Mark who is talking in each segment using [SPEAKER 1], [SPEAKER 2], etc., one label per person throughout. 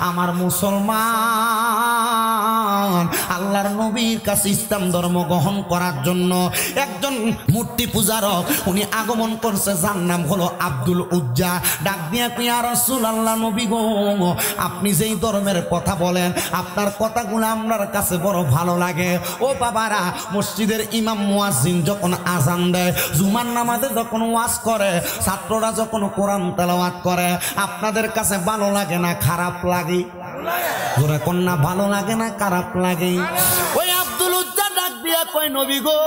[SPEAKER 1] আমার মুসলমান আল্লাহর নবীর কাছে ইসলাম ধর্ম গ্রহণ করার জন্য একজন মূর্তি পূজারক উনি আগমন করছে, যার নাম হলো আব্দুল উজ্জা। ডাক দিয়া কই, ইয়া রাসূলুল্লাহ, নবী গো, আপনি যেই ধর্মের কথা বলেন আপনার কথাগুলো আমার কাছে বড় ভালো লাগে। ও বাবারা, মসজিদের ইমাম মুয়াজ্জিন যখন আজান দেয়, জুমার নামাজে যখন ওয়াজ করে, ছাত্ররা যখন কোরআন তেলাওয়াত করে, আপনাদের কাছে ভালো লাগে না খারাপ লাগে? জোরে কন্যা, ভালো লাগে না খারাপ লাগে? ওই আব্দুল উজ্জা ডাক দিয়া কই, নবী গো,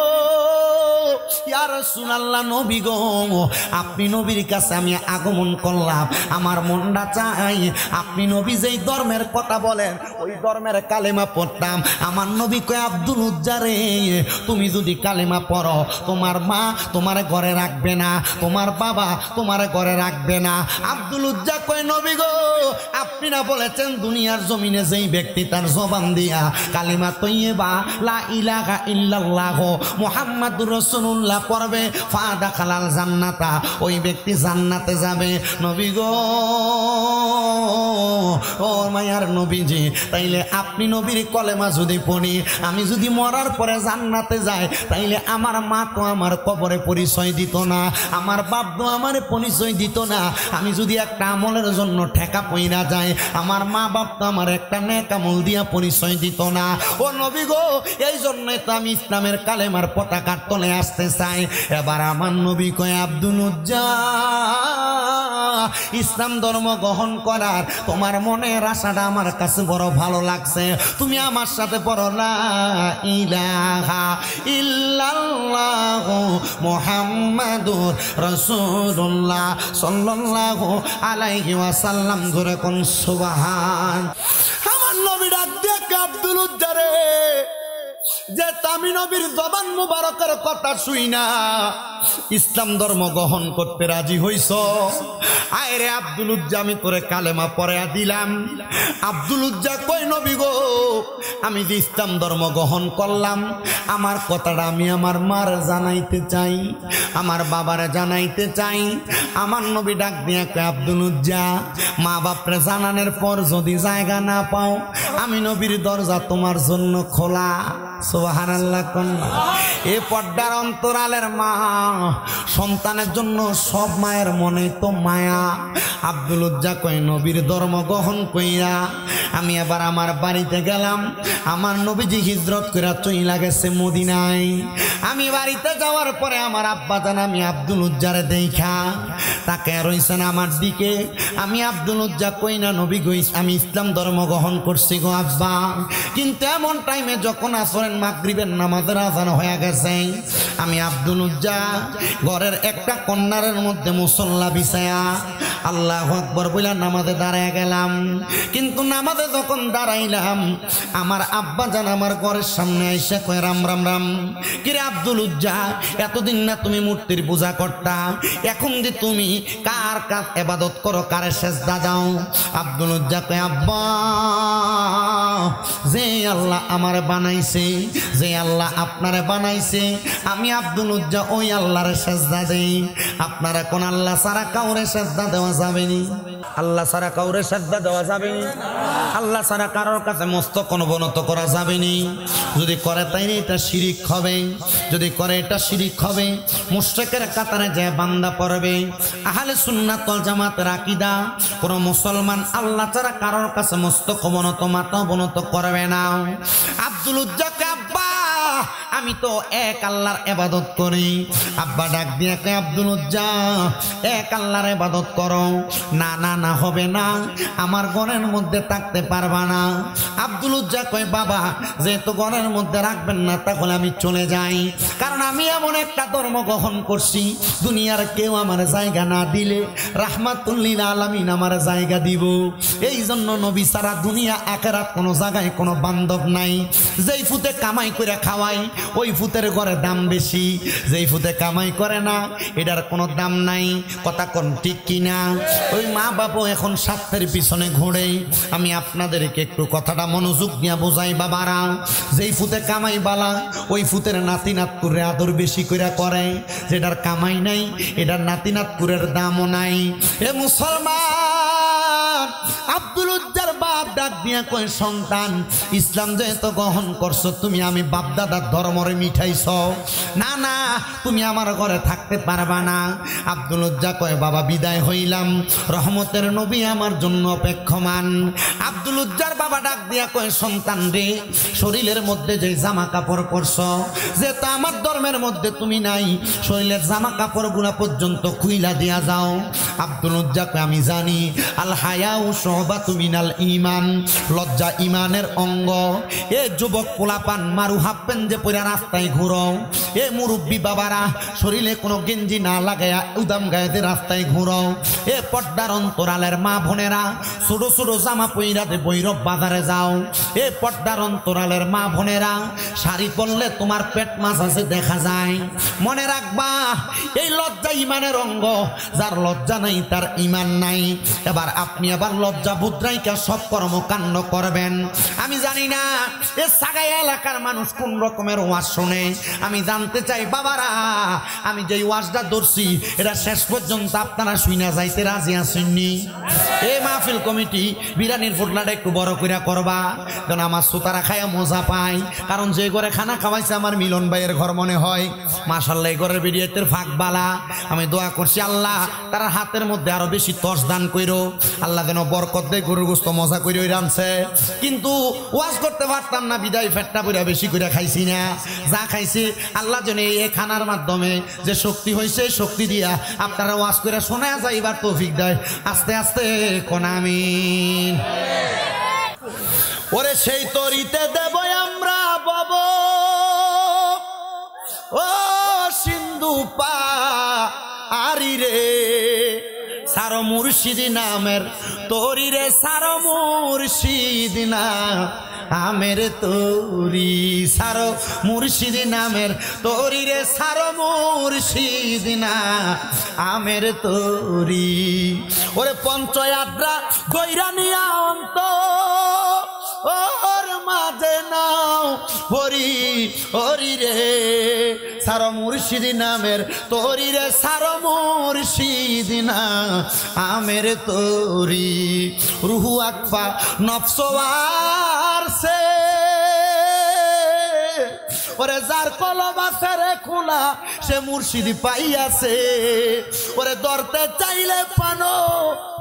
[SPEAKER 1] ইয়া রাসূলুল্লাহ, নবী গো, আপনি নবীর কাছে আমি আগমন করলাম, আমার মনটা চাই আপনি নবী যেই ধর্মের কথা বলেন ওই ধর্মের কালেমা পড়তাম। আমার নবী কয়, আব্দুল উজ্জা রে, তুমি যদি কালেমা পড়ো তোমার মা তোমার ঘরে রাখবে না, তোমার বাবা তোমার ঘরে রাখবে না। আব্দুল উজ্জা কয়, নবী গো, আপনি না বলেছেন দুনিয়ার জমিনে যেই ব্যক্তি তার জবান দিয়া কালেমা তৈয়বা লা ইলাহা ইল্লাল্লাহ মুহাম্মাদুর রাসূলুল্লাহ পড়বে, ফাদাখালাল জান্নাতা, ওই ব্যক্তি জান্নাতে যাবে। নবী গো, ও মায়ার নবীজি, তাইলে আপনি নবীর কলেমা যদি পড়ি, আমি যদি মরার পরে জান্নাতে যাই, তাইলে আমার মা তো আমার কবরে পরিচয় দিত না, আমার বাপ তো আমার পরিচয় দিত না। আমি যদি একটা আমলের জন্য ঠেকা পইরা যায়, আমার মা বাপ তো আমার একটা নেক আমল দিয়া পরিচয় দিত না। ও নবী গো, এই জন্যই তো আমি ইসলামের কালেমার পতাকার তলে আসতে চাই। এবার আমার নবী কয়, আব্দুল উজ্জা, ইসলাম ধর্ম গ্রহণ করার তোমার মনের আশাটা আমার কাছে বড় ভালো লাগছে, তুমি আমার সাথে পড়ো লা ইলাহা ইল্লাল্লাহু মুহাম্মাদুর রাসূলুল্লাহ সাল্লাল্লাহু আলাইহি ওয়াসাল্লাম। ধরে কোন সুবহান। আমার নবী ডাক দিয়ে আব্দুল উজ্জা রে, যে তামি নবীর জবান মুবারকের কথা শুই না ইসলাম ধর্ম গ্রহণ করতে রাজি হইছ, আয় রে আব্দুল উজ্জা, আমি তোরে কালেমা পড়াইয়া দিলাম। আব্দুল উজ্জা কই, নবী গো, আমি যে ইসলাম ধর্ম গ্রহণ করলাম, আমার কথাটা আমি আমার মার জানাইতে চাই, আমার বাবারে জানাইতে চাই। আমার নবী ডাক দিয়া কয়, আব্দুল উজ্জা, মা বাপরে জানানোর পর যদি জায়গা না পাও, আমি নবীর দরজা তোমার জন্য খোলা। সুবহানাল্লাহ। এ পর্দার অন্তরালের মা, সন্তানের জন্য সব মায়ের মনে তো মায়া। আব্দুল উজ্জা কয়, নবীর ধর্ম গ্রহণ কইরা আমি এবার আমার বাড়িতে গেলাম। আমার নবীজি হিজরত কইরা চইলা গেছে মদিনায়। আমি বাড়িতে যাওয়ার পরে আমার আব্বা জান আমি আব্দুল উজ্জারে দেখা তাকে রইছেন আমার দিকে। আমি আব্দুল উজ্জা কই না, নবী গো, আমি ইসলাম ধর্ম গ্রহণ করছি গো আব্বা। কিন্তু এমন টাইমে যখন আসরের মাগরিবের নামাজের আযান হয়ে গেছে, আমি আব্দুল উজ্জা ঘরের একটা কর্নারের মধ্যে মুসল্লা বিছায়া আল্লাহু আকবার বইলা নামাজে দাঁড়ায় গেলাম। কিন্তু নামাজে যখন দাঁড়াইলাম, আমার আব্বা জান আমার ঘরের সামনে আইসা কয়, রাম রাম রাম, কিরে আব্দুল উজ্জা, এতদিন না তুমি মূর্তির পূজা করতা, এখন যে তুমি কার কাজ ইবাদত করো, কারে সেজদা দাও? আব্দুল উজ্জা কয়, আব্বা, যে আল্লাহ আমারে বানাইছে, যে আল্লাহ আপনারে বানাইছে, আমি আব্দুল উজ্জা ওই আল্লাহর সেজদা দেই। আপনারা কোন আল্লাহ ছাড়া কাউরে সেজদা দেওয়া যাবে নি? আল্লাহ ছাড়া কাউরে সেজদা দেওয়া যাবে নি? আল্লাহ ছাড়া কারোর কাছে মস্তক অবনত করা যাবে নি? যদি করে তাইলে এটা শিরিক হবে, যদি করে এটা শিরিক হবে। মুশরিকের কাতারে যে বান্দা পড়বে। আহলে সুন্নাত ওয়াল জামাতের আকীদা, কোন মুসলমান আল্লাহ ছাড়া কারোর কাছে মস্তক অবনত, মাথা অবনত করবে না। আব্দুল উজ্জা কে, আব্বা, আমি তো এক আল্লাহর ইবাদত করি। আব্বা ডাক দিয়ে কয়, আব্দুল উজ্জা, এক আল্লাহর ইবাদত করো। না না না, হবে না, আমার ঘরের মধ্যে থাকতে পারবা না। আব্দুল উজ্জা কয়, বাবা, যেহেতু ঘরের মধ্যে রাখবেন না, তাহলে আমি চলে যাই। কারণ আমি এমন একটা ধর্ম গ্রহণ করছি, দুনিয়ার কেউ আমার জায়গা না দিলে রাহমাতুল লিল আলামিন আমার জায়গা দিব। এই জন্য নবী সারা দুনিয়া আখিরাত কোনো জায়গায় কোনো বান্ধব নাই। যেই ফুতে কামাই করে খাওয়াই, ওই ফুতের ঘরে দাম বেশি। যেই ফুতে কামাই করে না, এটার কোনো দাম নাই। কথা কোন ঠিক কিনা? ওই মা বাবা এখন স্বার্থের পিছনে ঘোরে। আমি আপনাদেরকে একটু কথাটা মনোযোগ নিয়ে বোঝাই বাবারা। যেই ফুতে কামাই বালা, ওই ফুতের নাতি নাতকুরে আদর বেশি করে করে। যেটার কামাই নাই, এটার নাতি নাতকুরের দামও নাই। এ মুসলমান, আব্দুল উজ্জার বাপ ডাক দিয়া কয় সন্তান ইসলাম যেহেতু গ্রহণ করছো তুমি আমি বাপ দাদার ধর্মরে মিঠাইছ না না তুমি আমার ঘরে থাকতে পারবা না। আব্দুল উজ্জা কয় বাবা বিদায় হইলাম রহমতের নবী আমার জন্য অপেক্ষমান। আব্দুল উজ্জার বাবা ডাক দিয়া কয় সন্তান রে শরীরের মধ্যে যে জামা কাপড় পরছো যেহেতু আমার ধর্মের মধ্যে তুমি নাই শরীরের জামা কাপড় গুলা পর্যন্ত খুইলা দিয়া যাও। আব্দুল উজ্জা কয় আমি জানি আল হায়াউ শুবাতু মিনাল ঈমান লজ্জা ঈমানের অঙ্গ। এ যুবক পোলাপান মারু হাফ প্যান্ট যে পরে রাস্তায় ঘুরো এ মুরব্বী বাবারা শরীরে কোনো গেঞ্জি না লাগায়া উদাম গায়েতে রাস্তায় ঘুরো এ পর্দার অন্তরালের মা বোনেরা ছোট ছোট জামা পইরাতে বৈরব বাজারে যাও এ পর্দার অন্তরালের মা বোনেরা শাড়ি পরলে তোমার পেট মাছ আছে দেখা যায়। মনে রাখবা এই লজ্জা ঈমানের অঙ্গ যার লজ্জা নাই তার ঈমান নাই। এবার আপনি আবার লজ্জা বুদ্রাইকা সব কর্মকাণ্ড করবেন। আমি জানি না এ সাগাইয়া এলাকার মানুষ কোন রকমের ওয়াজ শোনে আমি জানতে চাই বাবারা আমি যেই ওয়াজটা ধরছি এটা শেষ পর্যন্ত আপনারা শুইনা যাইতে রাজি আসেননি? এ মাহফিল কমিটি বিরিয়ানির ফুটলাটা একটু বড় করে করবা যেন আমার শ্রোতারা খায়া মজা পায়। কারণ যে ঘরে খানা খাওয়াইছে আমার মিলন ভাইয়ের ঘর মনে হয় মাশাআল্লাহ এই ঘরের বিরিয়াতের ফাঁক বালা। আমি দোয়া করছি আল্লাহ তার হাতের মধ্যে আরো বেশি তস দান কইরো আল্লাহ যেন বরকত দেয় গরুর গোস্ত মজা করে রানছে। কিন্তু ওয়াজ করতে পারতাম না বিদায় ফেটটা পুরা বেশি করে খাইছি না যা খাইছি আল্লাহ যেন এই খানার মাধ্যমে যে শক্তি হয়েছে শক্তি দিয়া আপনারা ওয়াজ করে শোনা যাইবার তৌফিক দেয় আস্তে আস্তে কোন আমিন। ওরে সেই তরিতে দেব আমরা বাব ও সিন্ধু পা আরি রে সারো মুর্শিদ নামের তোরি রে সারো মুর্শিদ না আমের তোরি সারো মুর্শিদ নামের তোরি রে সারো মুর্শিদ না আমের তোরি। ওরে পঞ্চয়াত্রা গৈরানিয়া অন্ত ওর মাঝে নাও হরি হরি রে সারো মুর্শিদ নামের তোরি রে সারো মুর্শিদ না আমের তোরি। রুহু আকফা নফসওয়ার সে ওরে যার কলব আছে রে খোলা সে মুর্শিদ পাইয়াছে। ওরে ধরতে চাইলে পানো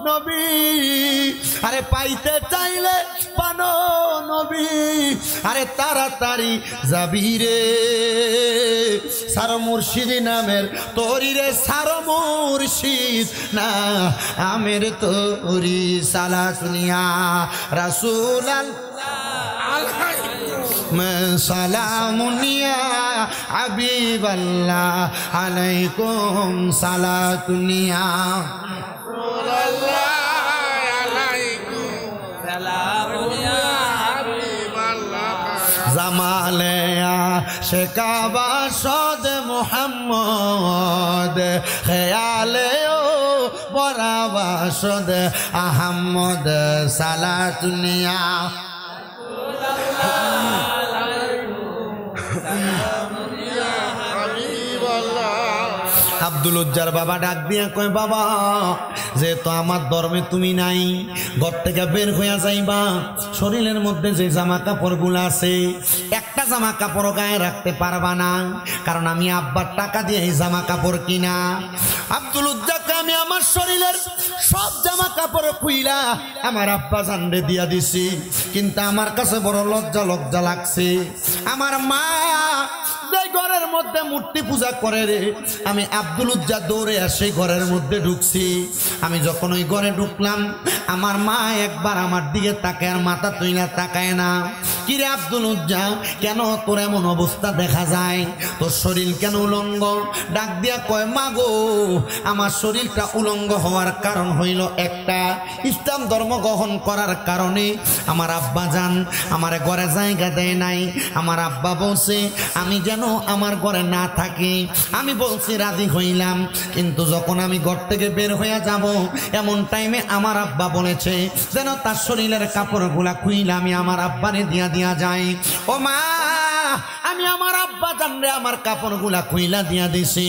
[SPEAKER 1] নবী আরে পাইতে চাইলে পানো নবী আরে তাড়াতাড়ি যাবি রে সারো মুর্শিদ নামের তোরি রে সারো মুর্শিদ না আমের তোরি। সালাতুনিয়া রাসূল সালামুনিয়া হাবিবাল্লাহ আলাইকুম সালাতুনিয়া জামালেয়া শেকাবা সদ মুহাম্মদ খেয়ালে ও বরাবা সদ আহমদ সালাতুনিয়া। আব্দুল উজ্জার বাবা ডাক দিয়া কয় বাবা যেহেতু আমার ধর্মে তুমি নাই ঘর থেকে বের হইয়া যাইবা শরীরের মধ্যে যে জামা কাপড় গুলো আছে একটা জামা কাপড় গায়ে রাখতে পারবা না কারণ আমি আব্বার টাকা দিয়ে এই জামা কাপড় কিনা। আব্দুল উজ্জাকে আমি আমার শরীরের সব জামা কাপড় খুইলা আমার আব্বা জানরে দিয়া দিছি কিন্তু আমার কাছে বড় লজ্জা লাগছে। আমার মা যে ঘরের মধ্যে মূর্তি পূজা করে রে আমি আব্দুল উজ্জা দৌড়ে আসে ঘরের মধ্যে ঢুকছি। আমি যখন ওই ঘরে ঢুকলাম আমার মা একবার আমার দিকে তাকায় আর মাথা তুইনা তাকায় না। কিরে আব্দুল উজ্জা কেন তোর এমন অবস্থা দেখা যায় তোর শরীর কেন উলঙ্গ? ডাক দিয়া কয় মা গো আমার শরীরটা উলঙ্গ হওয়ার কারণ হইল একটা ইসলাম ধর্ম গ্রহণ করার কারণে আমার আব্বা জান আমার ঘরে জায়গা দেয় নাই। আমার আব্বা বলছে আমি যেন আমার ঘরে না থাকি আমি বলছি রাজি হইলাম কিন্তু যখন আমি ঘর থেকে বের হয়ে যাব এমন টাইমে আমার আব্বা বলেছে যেন তার শরীরের কাপড়গুলা খুইলে আমি আমার আব্বারে দিয়া যায়। ও মা আমি আমার আব্বা জানরে আমার কাপড়গুলা খুইলা দিয়া দিছি।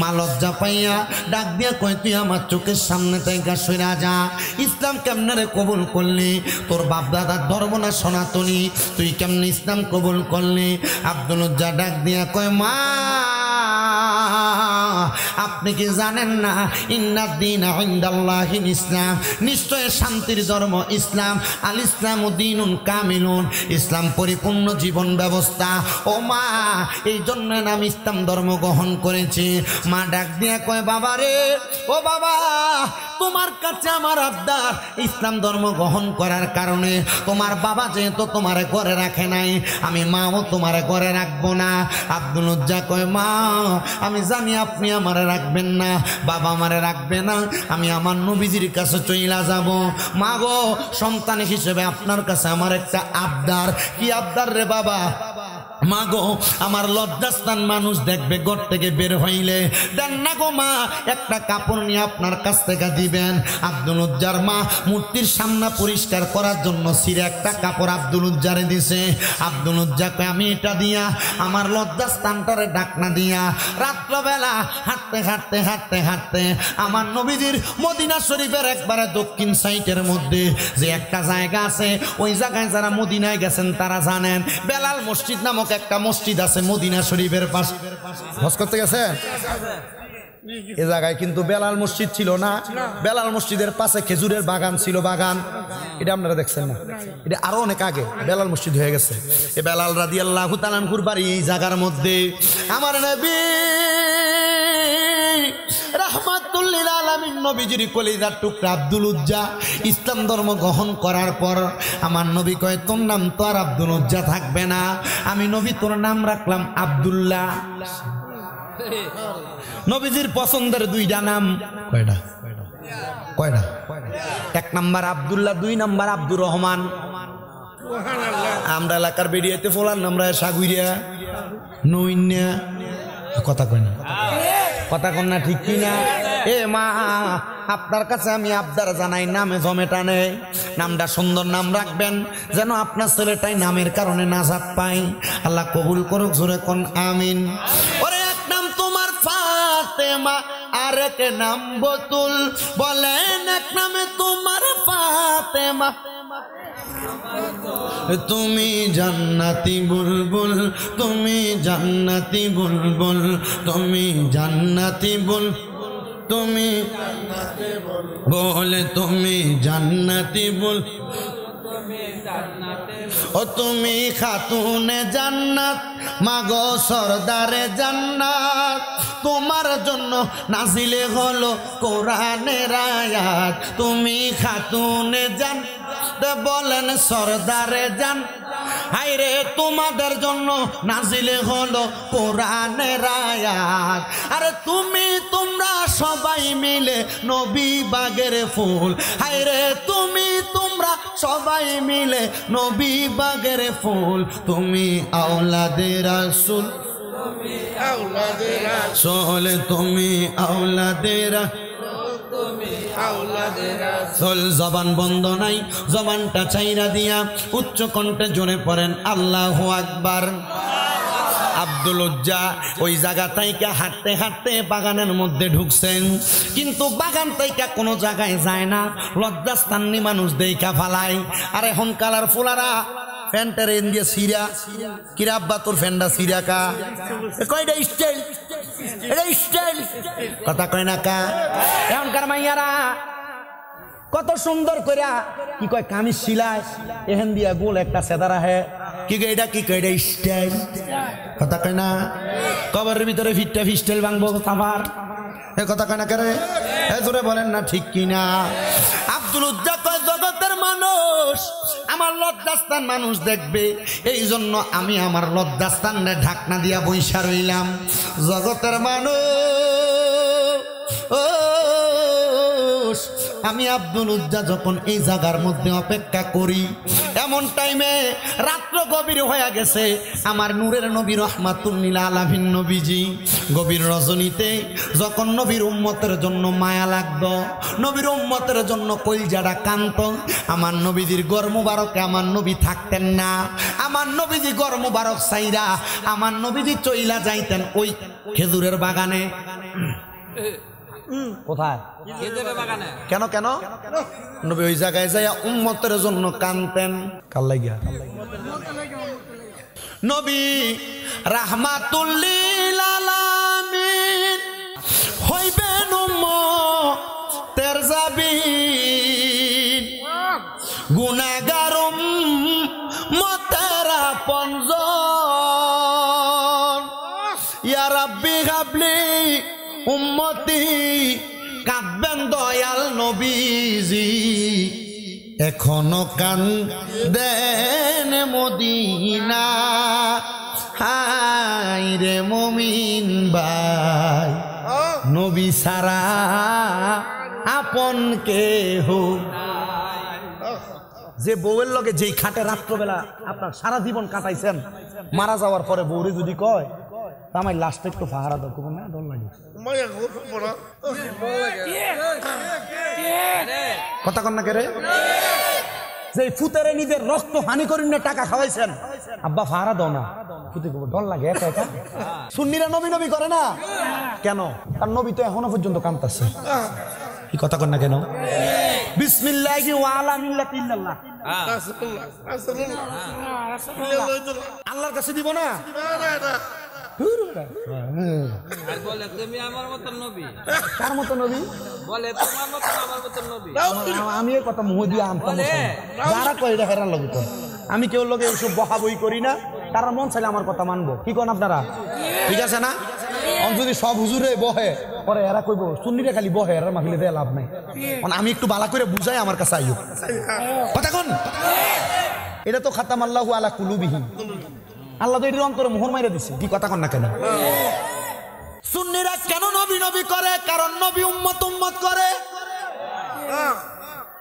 [SPEAKER 1] মা লজ্জা পাইয়া ডাক দিয়া কয় তুই আমার চোখের সামনে থেকে সইরা যা। ইসলাম কেমনে রে কবুল করলি? তোর বাপ দাদার ধর্ম না সনাতনী, তুই কেমনে ইসলাম কবুল করলি? আব্দুল উজ্জা ডাক দিয়া কয় মা আপনি কি জানেন না ইন্নাদ দীনা ইনদাল্লাহিল ইসলাম, নিশ্চয় শান্তির ধর্ম ইসলাম। আল ইসলামু দীনুন কামিলুন, ইসলাম পরিপূর্ণ জীবন ব্যবস্থা। ও মা এই জন্য আমি ইসলাম ধর্ম গ্রহণ করেছি। মা ডাক দিয়া কয় বাবা রে, ও বাবা তোমার কাছে আমার আবদার, ইসলাম ধর্ম গ্রহণ করার কারণে তোমার বাবা যেহেতু তোমারে ঘরে রাখে নাই, আমি মাও তোমারে ঘরে রাখবো না। আব্দুল উজ্জা কয় মা আমি জানি আপনি আমারে রাখবেন না, বাবা আমারে রাখবে না, আমি আমার নবীজির কাছে চইলা যাব। মা গো সন্তান হিসেবে আপনার কাছে আমার একটা আবদার। কি আবদার রে বাবা? মা গো আমার লজ্জাস্থান মানুষ দেখবে, ঘর থেকে বের হইলে দেন না গো মা একটা কাপড় নিয়ে আপনার কাছ থেকে দিবেন। আব্দুল উজ্জার মা মূর্তির সামনে পরিষ্কার করার জন্য ছিঁড়ে একটা কাপড় আব্দুল উজ্জারে দিছে। আব্দুল উজ্জাকে আমি এটা দিয়া আমার লজ্জাস্থানটারে ঢাকনা দিয়া রাত্রবেলা হাঁটতে হাঁটতে হাঁটতে হাঁটতে আমার নবীজির মদিনা শরীফের একবারে দক্ষিণ সাইডের মধ্যে যে একটা জায়গা আছে, ওই জায়গায় যারা মদিনায় গেছেন তারা জানেন বেলাল মসজিদ নামক একটা মসজিদ আছে মদিনা শরীফের পাশে। হজ করতে গেছে এ জায়গায় কিন্তু বেলাল মসজিদ ছিল না। বেলাল মসজিদের পাশে খেজুরের বাগান ছিল, বাগান। এটা আপনারা দেখছেন না, এটা আরো অনেক আগে বেলাল মসজিদ হয়ে গেছে। এ বেলাল রাদিয়াল্লাহু তাআলা আনহুর বাড়ি এই জায়গার মধ্যে। আমার নবী রাহমাতুল লিল আলামিন নবীজির কলিজার টুকরা আব্দুল উজ্জা ইসলাম ধর্ম গ্রহণ করার পর আমার নবী কয় তোর নাম তো আর আব্দুল উজ্জা থাকবে না, আমি নবী তোর নাম রাখলাম আব্দুল্লাহ। নবীজির পছন্দের দুইটা নাম। কয়টা? কয়টা? এক নাম্বার আব্দুল্লাহ, দুই নাম্বার আব্দুর রহমান। আমরা এলাকার বেরিয়েতে ফোলার নাম রায় সাগুইয়া নইন্যা। কথা কয় না, কথা কন না ঠিক কিনা? এ মা আপনার কাছে আমি আবদার জানাই, নামে জমেটা নেই, নামটা সুন্দর নাম রাখবেন যেন আপনার ছেলেটাই নামের কারণে নাজাত পাই। আল্লাহ কবুল করুক, জোরে কোন আমিন। ওরে এক নাম তোমার ফাতেমা আর এক নাম বতুল, বলেন এক নামে তোমার ফাতেমা তুমি জান্নাতি বুলবুল, তুমি জান্নাতি বুলবুল, তুমি জান্নাতি বুল, তুমি বলে তুমি জান্নাতি বুল, ও তুমি খাতুনে জান্নাত মাগো সরদারে জান্নাত, তোমার জন্য নাজিলে হলো কোরআনের আয়াত। তুমি খাতুনে জান্নাত বলেন সরদারে জান, হায়রে তোমাদের জন্য নাজিলে হলো কোরআনের আয়াত। আরে তুমি তোমরা সবাই মিলে নবী বাগের ফুল, হায়রে তুমি তোমরা সবাই মিলে নবী বাগের ফুল, তুমি আওলাদে রাসূল, রাসূল তুমি আওলাদে রাসূল। জবান বন্ধ নাই, জবানটা চাইরা দিয়া উচ্চ কণ্ঠে জোরে পড়েন আল্লাহু আকবার। আব্দুল উজ্জা ওই জায়গা থেকে হাঁটতে হাঁটতে বাগানের মধ্যে ঢুকছেন, কিন্তু বাগান থেকে কোনো জায়গায় যায় না, লজ্জাস্থানী মানুষ দেখা ফালায়। আর এখন কালার ফুলারা ফ্যানটারে দিয়ে সিরা কিরা আব্বা তোর ফ্যানটা সিরা কা কয়টা স্টাইল, এটা স্টাইল কথা কয় না কা। এখনকার মাইয়ারা কত সুন্দর কইরা কি কয় কামিজ সিলায়, এহেন দিয়া গোল একটা সেদারা হে কি কয় এটা, কি কয় এটা স্টাইল কথা কয় না। কবরের ভিতরে ফিটটা ফিস্টাইল ভাঙবো কাভার, এ কথা কয় না করে, এ জোরে বলেন না ঠিক কিনা। আব্দুল উজ্জা কয় জগতের মানুষ আমার লজ্জাস্থান মানুষ দেখবে, এই জন্য আমি আমার লজ্জাস্থানে ঢাকনা দিয়া বইসা রইলাম। জগতের মানুষ আমি আব্দুল উজ্জা যখন এই জায়গার মধ্যে অপেক্ষা করি, এমন টাইমে রাত্র গভীর হয়ে গেছে, আমার নূরের নবী রহমাতুল্লিল আলামিন নবীজি গভীর রজনীতে যখন নবীর উম্মতের জন্য মায়া লাগতো, নবীর উম্মতের জন্য কলিজাটা কাঁদতো, আমার নবীজির গড় মুবারকে আমার নবী থাকতেন না। আমার নবীজি গড় মুবারক চাইরা আমার নবীজি চইলা যাইতেন ওই খেজুরের বাগানে। কোথায়? কেন কেন? নবী ওই জায়গায় যাইয়া উম্মতের জন্য কাঁদতেন। কার লাগিয়া? নবী রাহমাতুল্লিল আলামিন হইবেন উম্মতের জাবিন, গুনাহগার উম্মতের আপনজন। ইয়া রাব্বি হাবলি উম্মতি, কাঁদবেন দয়াল নবীজি, এখনো কান্দেন মদিনা। হায় রে মুমিন ভাই, নবী সারা আপন কেহ। যে বউয়ের লগে যেই খাটে রাত্রবেলা আপনার সারা জীবন কাটাইছেন, মারা যাওয়ার পরে বউরে যদি কয় আমার লাস্টে একটু ফাহারা দাও, না ডর লাগে, কথা কন না কে রে? যে ফুতেরে নিজের রক্ত হানি করেন না টাকা খাওয়াইছেন, আব্বা ফাহারা দাও না, ফুতে ডর লাগে একা একা। সুন্নিরা নবী নবী করে না কেন? তার নবী তো এখনো পর্যন্ত কাঁদতেছে। কি কথা কন না কেন? বিসমিল্লাহি ওয়া আলা মিল্লাতি ইল্লাল্লাহ, আল্লাহর কাছে দিব না। আমি কথা মুহ দিয়ে আনতাম, যারা কয় এটা হেরান লাগে। আমি কেউ লোকে ওইসব বহা বই করি না, তারা মন চাইলে আমার কথা মানবো। কি কন আপনারা? ঠিক আছে না? যদি সব হুজুরে বহে পরে এরা কইব সুন্নিরা খালি বহে, এরা মাহিলে দেয়া লাভ নাই। আমি একটু বালা করে বুঝাই, আমার কাছে আইও। কথা কন, এটা তো খাতাম আল্লাহু আলা কুলুবিহিম, আল্লাহ তো এটির অন্তরে মোহর মাইরা দিছে। কি কথা কন না কেন? সুন্নিরা কেন নবী নবী করে? কারণ নবী উম্মত উম্মত করে।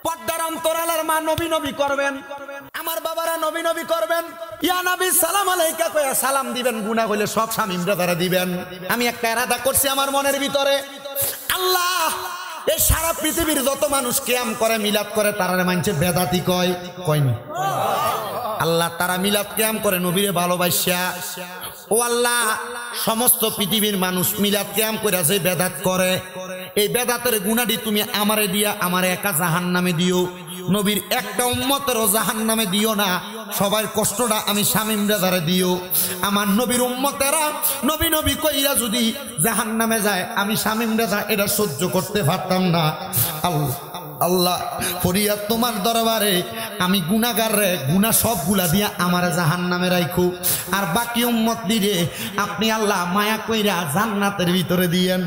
[SPEAKER 1] পর্দার অন্তরালের মা নবী নবী করবেন, আমার বাবারা নবী নবী করবেন। ইয়া নবী সালাম আলাইকা কইয়া সালাম দিবেন, গুনাহ হইলে সব শামিমরা দ্বারা দিবেন। আমি একটা ইরাদা করছি আমার মনের ভিতরে, আল্লাহ এই সারা পৃথিবীর যত মানুষ কিয়াম করে মিলাদ করে তারা মানছে বেদাতি কয়, কয়নি? আল্লাহ তারা মিলাদ কিয়াম করে নবীরে ভালোবাসা। ও আল্লাহ, সমস্ত পৃথিবীর মানুষ মিলাদ কিয়াম করে যে বেদাত করে, এই বেদাতের গুনাহটি তুমি আমারে দিয়া আমারে একা জাহান্নামে দিও, নবীর একটা উম্মতেরও জাহান্নামে দিও না। সবার কষ্টটা আমি শামিমরা দ্বারা দিও। আমার নবীর উম্মতেরা নবী নবী কইরা যদি জাহান্নামে যায়, আমি শামিমরা দ্বারা এটা সহ্য করতে পারতাম না। আল্লাহ ফরিয়াদ তোমার দরবারে, আমি গুনাহগার রে, গুনাহ সবগুলা দিয়া আমার জাহান্নামে রাখো, আর বাকি উম্মত দিরে আপনি আল্লাহ মায়া কইরা জান্নাতের ভিতরে দিয়েন।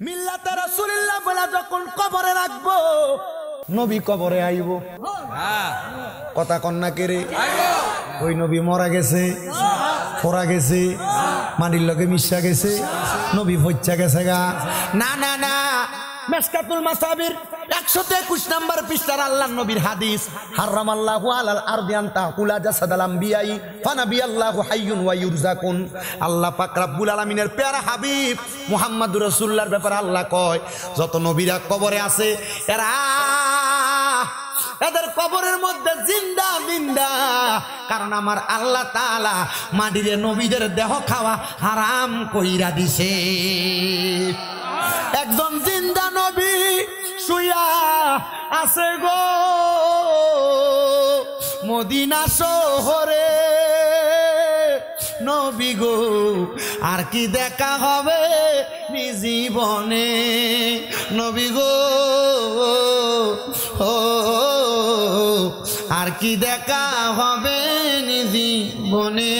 [SPEAKER 1] মিল্লাতে রাসূলুল্লাহ বলা যখন কবরে রাখবো, নবী কবরে আইব। কথা কন্যা কেরে? ওই নবী মরা গেছে, পড়া গেছে, মাটির লগে মিশা গেছে, নবী ভজ্জা গেছে গা। না না না, মিশকাতুল মাসাবির 121 নম্বর পৃষ্ঠার আল্লাহর নবীর হাদিস, হারামাল্লাহু আলাল আরদি আন তাকুলা জাসাদাল আমবিয়াই ফানাবিয়াল্লাহু হাইয়ুন ওয়া ইউরজাকুন। আল্লাহ পাক রব্বুল আলামিনের প্যারা হাবিব মুহাম্মদুর রাসূলুল্লাহর ব্যাপারে আল্লাহ কয়, যত নবীরা কবরে আছে এদের কবরের মধ্যে জিন্দা জিন্দা, কারণ আমার আল্লাহ তাআলা মাটিরে নবীদের দেহ খাওয়া হারাম কইরা দিছে। একজন জিন্দা নবী শুয়া আছে গো মদিনা শহরে, নবী গো আর কি দেখা হবে জীবনে, নবী গো আর কি দেখা হবে জীবনে।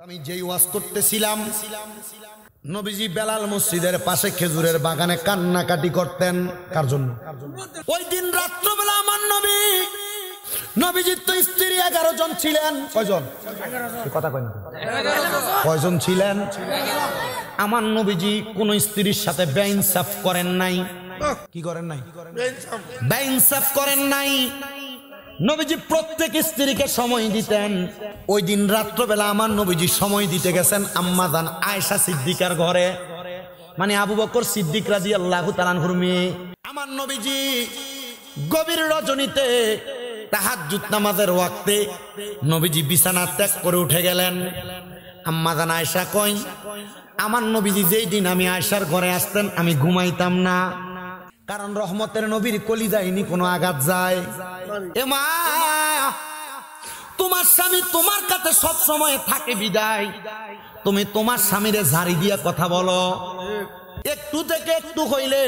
[SPEAKER 1] আমি যেই ওয়াজ করতেছিলাম, নবীজি বেলাল মসজিদের পাশে খেজুরের বাগানে কান্নাকাটি করতেন। কার জন্য? ওই দিন রাত্রবেলা আমার নবীজির তো স্ত্রী 11 জন ছিলেন। কয়জন? কথা কয় না, কয়জন ছিলেন? আমার নবীজি কোন স্ত্রীর সাথে বেইনসাফ করেন নাই। কি করেন নাই? বেইনসাফ করেন নাই। নবীজি প্রত্যেক স্ত্রীকে সময় দিতেন। ওই দিন রাত্রবেলা আমার নবীজি সময় দিতে গেছেন আম্মা জান আয়েশা সিদ্দিকার ঘরে, মানে আবু বকর সিদ্দিক রাদিয়াল্লাহু তাআলা আনহুর মেয়ে। আমার নবীজি গভীর রজনীতে তাহাজ্জুদ নামাজের ওয়াক্তে নবীজি বিছানা ত্যাগ করে উঠে গেলেন। আম্মা জান আয়েশা কই, আমার নবীজি যেই দিন আমি আয়েশার ঘরে আসতেন আমি ঘুমাইতাম না, কারণ রহমতের নবীর কলিজায়নি কোনো আঘাত যায়। এ মা, তোমার স্বামী তোমার কাছে সব সময় থাকে বিদায় তুমি তোমার স্বামীরে ঝাড়ি দিয়া কথা বলো, একটু থেকে একটু হইলে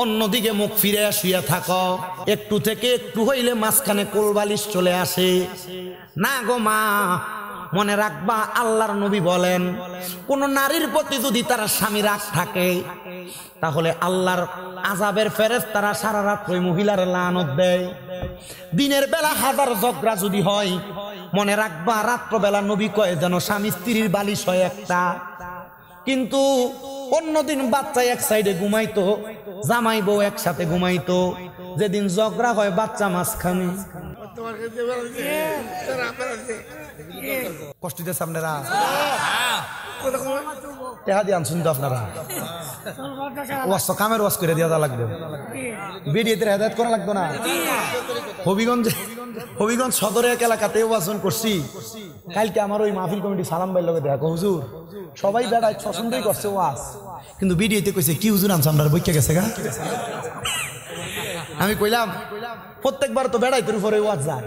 [SPEAKER 1] অন্যদিকে মুখ ফিরে শুয়ে থাকো, একটু থেকে একটু হইলে মাঝখানে কোলবালিশ চলে আসে না গো মা। মনে রাখবা আল্লাহর নবী বলেন, কোন নারীর প্রতি যদি তার স্বামী রাগ থাকে তাহলে আল্লাহর আযাবের ফেরেশতারা সারা রাত ওই মহিলার লানত দেয়। দিনের বেলা হাজার ঝগড়া যদি হয়, মনে রাখবা রাত্রবেলা নবী কয় যেন স্বামী স্ত্রীর বালিশ হয় একটা। কিন্তু অন্যদিন বাচ্চা এক সাইডে ঘুমাইতো, জামাই বউ একসাথে ঘুমাইতো, যেদিন ঝগড়া হয় বাচ্চা মাঝখানে। কষ্ট দিতেছে আপনারা, টেহা দিয়ে আনছেন তো আপনারা, ওয়াজ তো কামের ওয়াজ করে দেওয়া লাগবে, বেরিয়েতে হেদায়েত করা লাগতো না। হবিগঞ্জ সদরে এক এলাকাতে ওয়াজন করছি, কালকে আমার ওই মাহফিল কমিটি সালাম ভাইয়ের লগে দেখা, হুজুর সবাই বেড়ায় পছন্দই করছে ওয়াজ, কিন্তু ভিডিওতে কইছে কি হুজুর আনছে আমরা বইকে গেছে গা। আমি কইলাম প্রত্যেকবার তো বেড়াইতের উপরে ওয়াজ যায়,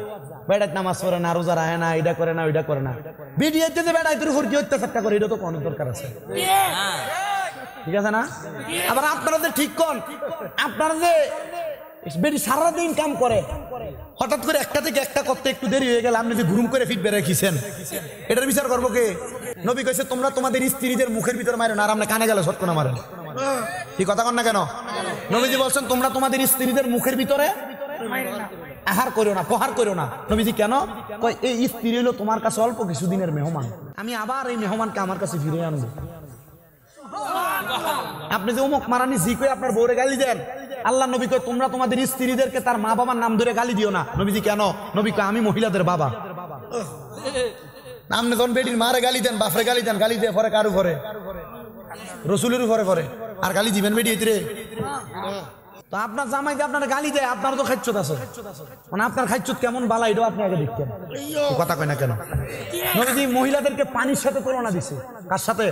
[SPEAKER 1] বেড়াইতে নামাজ পড়ে না, রোজা রাখে না, এটা করে না ওইটা করে না, ভিডিওতে যে বেড়াইতের উপর কি অত্যাচারটা করে এটা তো অনেক দরকার আছে, ঠিক আছে না? আবার আপনারা যে ঠিক কন, আপনারা যে বেশি সারাদিন কাম করে, হঠাৎ করে একটা থেকে একটা করতে একটু দেরি হয়ে গেল, আপনি যে ঘুরুম করে ফিট বেড়ে রেখেছেন, এটার বিচার করবো কে? নবী কইছে তোমরা তোমাদের স্ত্রীদের মুখের ভিতর মারো না, আর আমরা কানে গেলে সত্য না মারেন, কি কথা কন না কেন? নবীজি বলছেন তোমরা তোমাদের স্ত্রীদের মুখের ভিতরে আহার করো না, প্রহার করো না। নবীজি কেন? এই স্ত্রী হলো তোমার কাছে অল্প কিছুদিনের মেহমান, আমি আবার এই মেহমানকে আমার কাছে ফিরে আনবো। আপনি যে অমুক মারানি জি কই আপনার বউরে গালি দেন, আল্লাহ নবী কয় তোমরা তোমাদের স্ত্রীদেরকে তার মা বাবার নাম ধরে গালি দিও না। নবীজি কেন? নবী কয় আমি মহিলাদের বাবা। আপনি যখন বেটির মারে গালি দেন, বাপরে গালি দেন, গালি দিয়ে পরে কারু ঘরে রসুলের উপরে পরে আর গালি দিবেন বেটি রে? তো আপনার জামাই যে আপনার গালি দেয়, আপনারও তো খাইচ্ছত আছে, মানে আপনার খাইচ্ছত কেমন বালা এটাও আপনি আগে দেখতেন, কথা কয় না কেন? নবীজি মহিলাদেরকে পানির সাথে তুলনা দিছে, কার সাথে?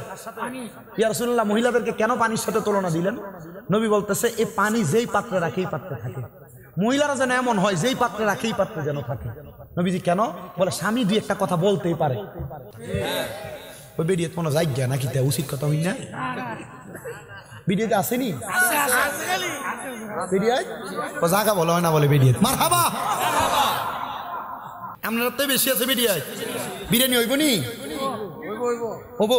[SPEAKER 1] ইয়া রাসূলুল্লাহ, মহিলাদেরকে কেন পানির সাথে তুলনা দিলেন? নবী বলতেছে এই পানি যেই পাত্রে রাখে এই পাত্রে থাকে, মহিলারা যেন এমন হয় যেই পাত্রে রাখে এই পাত্রে যেন থাকে। নবীজি কেন? বলে স্বামী দুই একটা কথা বলতেই পারে, ওই বেরিয়ে কোনো জায়গা নাকি তা উচিত কথা হই না? ভিডিওতে আসেনি জায়গা বলে হয় না বলে ভিডিও মারহাবা, আপনারা তো বেশি আছে ভিডিও, বিরিয়ানি হইব নি? হবো,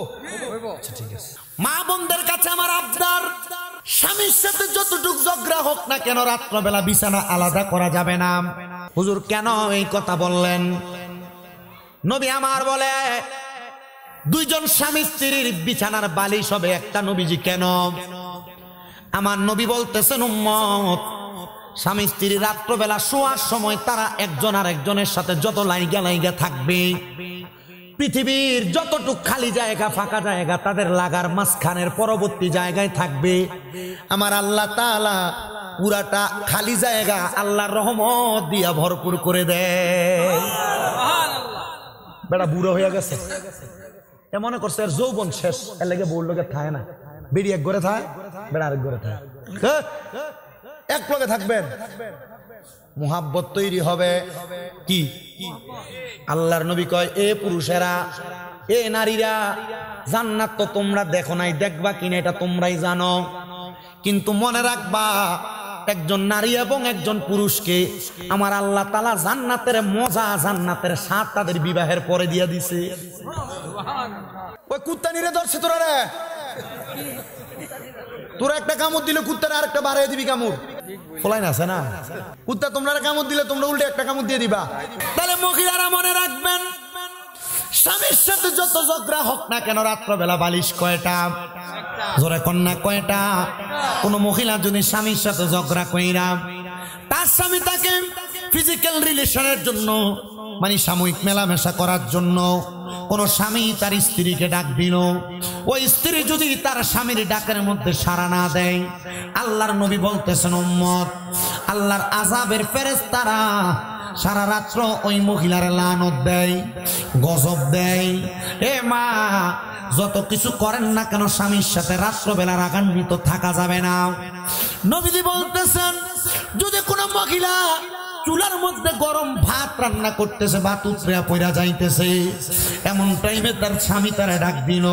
[SPEAKER 1] আচ্ছা ঠিক আছে। মা বোনদের কাছে আমার আবদার, স্বামীর সাথে যতটুক ঝগড়া হোক না কেন রাত্রবেলা বিছানা আলাদা করা যাবে না। হুজুর কেন এই কথা বললেন? নবী আমার বলে দুইজন স্বামী স্ত্রীর বিছানার বালিশ হবে একটা। নবীজি কেন? আমার নবী বলতেছেন উম্মত, স্বামী স্ত্রী রাত্রবেলা শোয়ার সময় তারা একজন আর একজনের সাথে যত লাইগা লাইগা থাকবে, পৃথিবীর যতটুক খালি জায়গা ফাঁকা জায়গা তাদের লাগার মাঝখানের পরবর্তী জায়গায় থাকবে। আমার আল্লাহ তাআলা পুরাটা খালি জায়গা আল্লাহর রহমত দিয়া ভরপুর করে দেয়। বেটা বুড়ো হয়ে গেছে, এ মনে করছে এর যৌবন শেষ, এর লেগে বউর লোকে থাকে না, বেড়ি এক ঘরে থাকে, বেড়া আরেক ঘরে থাকে, এক লগে থাকবেন, মুহাব্বত তৈরি হবে। কি আল্লাহর নবী কয়, এ পুরুষেরা, এ নারীরা, জান্নাত তো তোমরা দেখো নাই, দেখবা কিনা এটা তোমরাই জানো, কিন্তু মনে রাখবা একজন নারী এবং একজন পুরুষকে আমার আল্লাহ তাআলা জান্নাতের মজা, জান্নাতের স্বাদ তাদের বিবাহের পরে দিয়া দিছে। ওই কুত্তা নিরে ধরছে তোরা রে, তোরা একটা কামড় দিলে কুত্তার আরেকটা বাড়াই দিবি কামড়, ফলাইন আছে না? কুত্তা তোমরা কামড় দিলে তোমরা উল্টে একটা কামড় দিয়ে দিবা। তাহলে মহিলারা মনে রাখবেন, স্বামীর সাথে যত ঝগড়া হোক না কেন রাত্রবেলা বালিশ কয়টা? জোরে কন্যা কয়টা? কোন মহিলা যদি স্বামীর সাথে ঝগড়া কইরা তার স্বামী তাকে ফিজিক্যাল রিলেশনের জন্য, মানে সাময়িক মেলামেশা করার জন্য কোন স্বামী তার স্ত্রীকে ডাক দিল, ওই স্ত্রী যদি তার স্বামীর ডাকের মধ্যে সাড়া না দেয়, আল্লাহর নবী বলতেছেন উম্মত, আল্লাহর আযাবের ফেরেশতারা সারা রাত্র ওই মহিলার লানত দেয়, গজব দেয়। এ মা, যত কিছু করেন না কেন স্বামীর সাথে রাত্রবেলা রাগান্বিত থাকা যাবে না। নবীজি বলতেছেন, যদি কোনো মহিলা চুলার মধ্যে গরম ভাত রান্না করতেছে, ভাত উতরে পইরা যাইতেছে, এমন টাইমে তার স্বামী তারা ডাক দিল,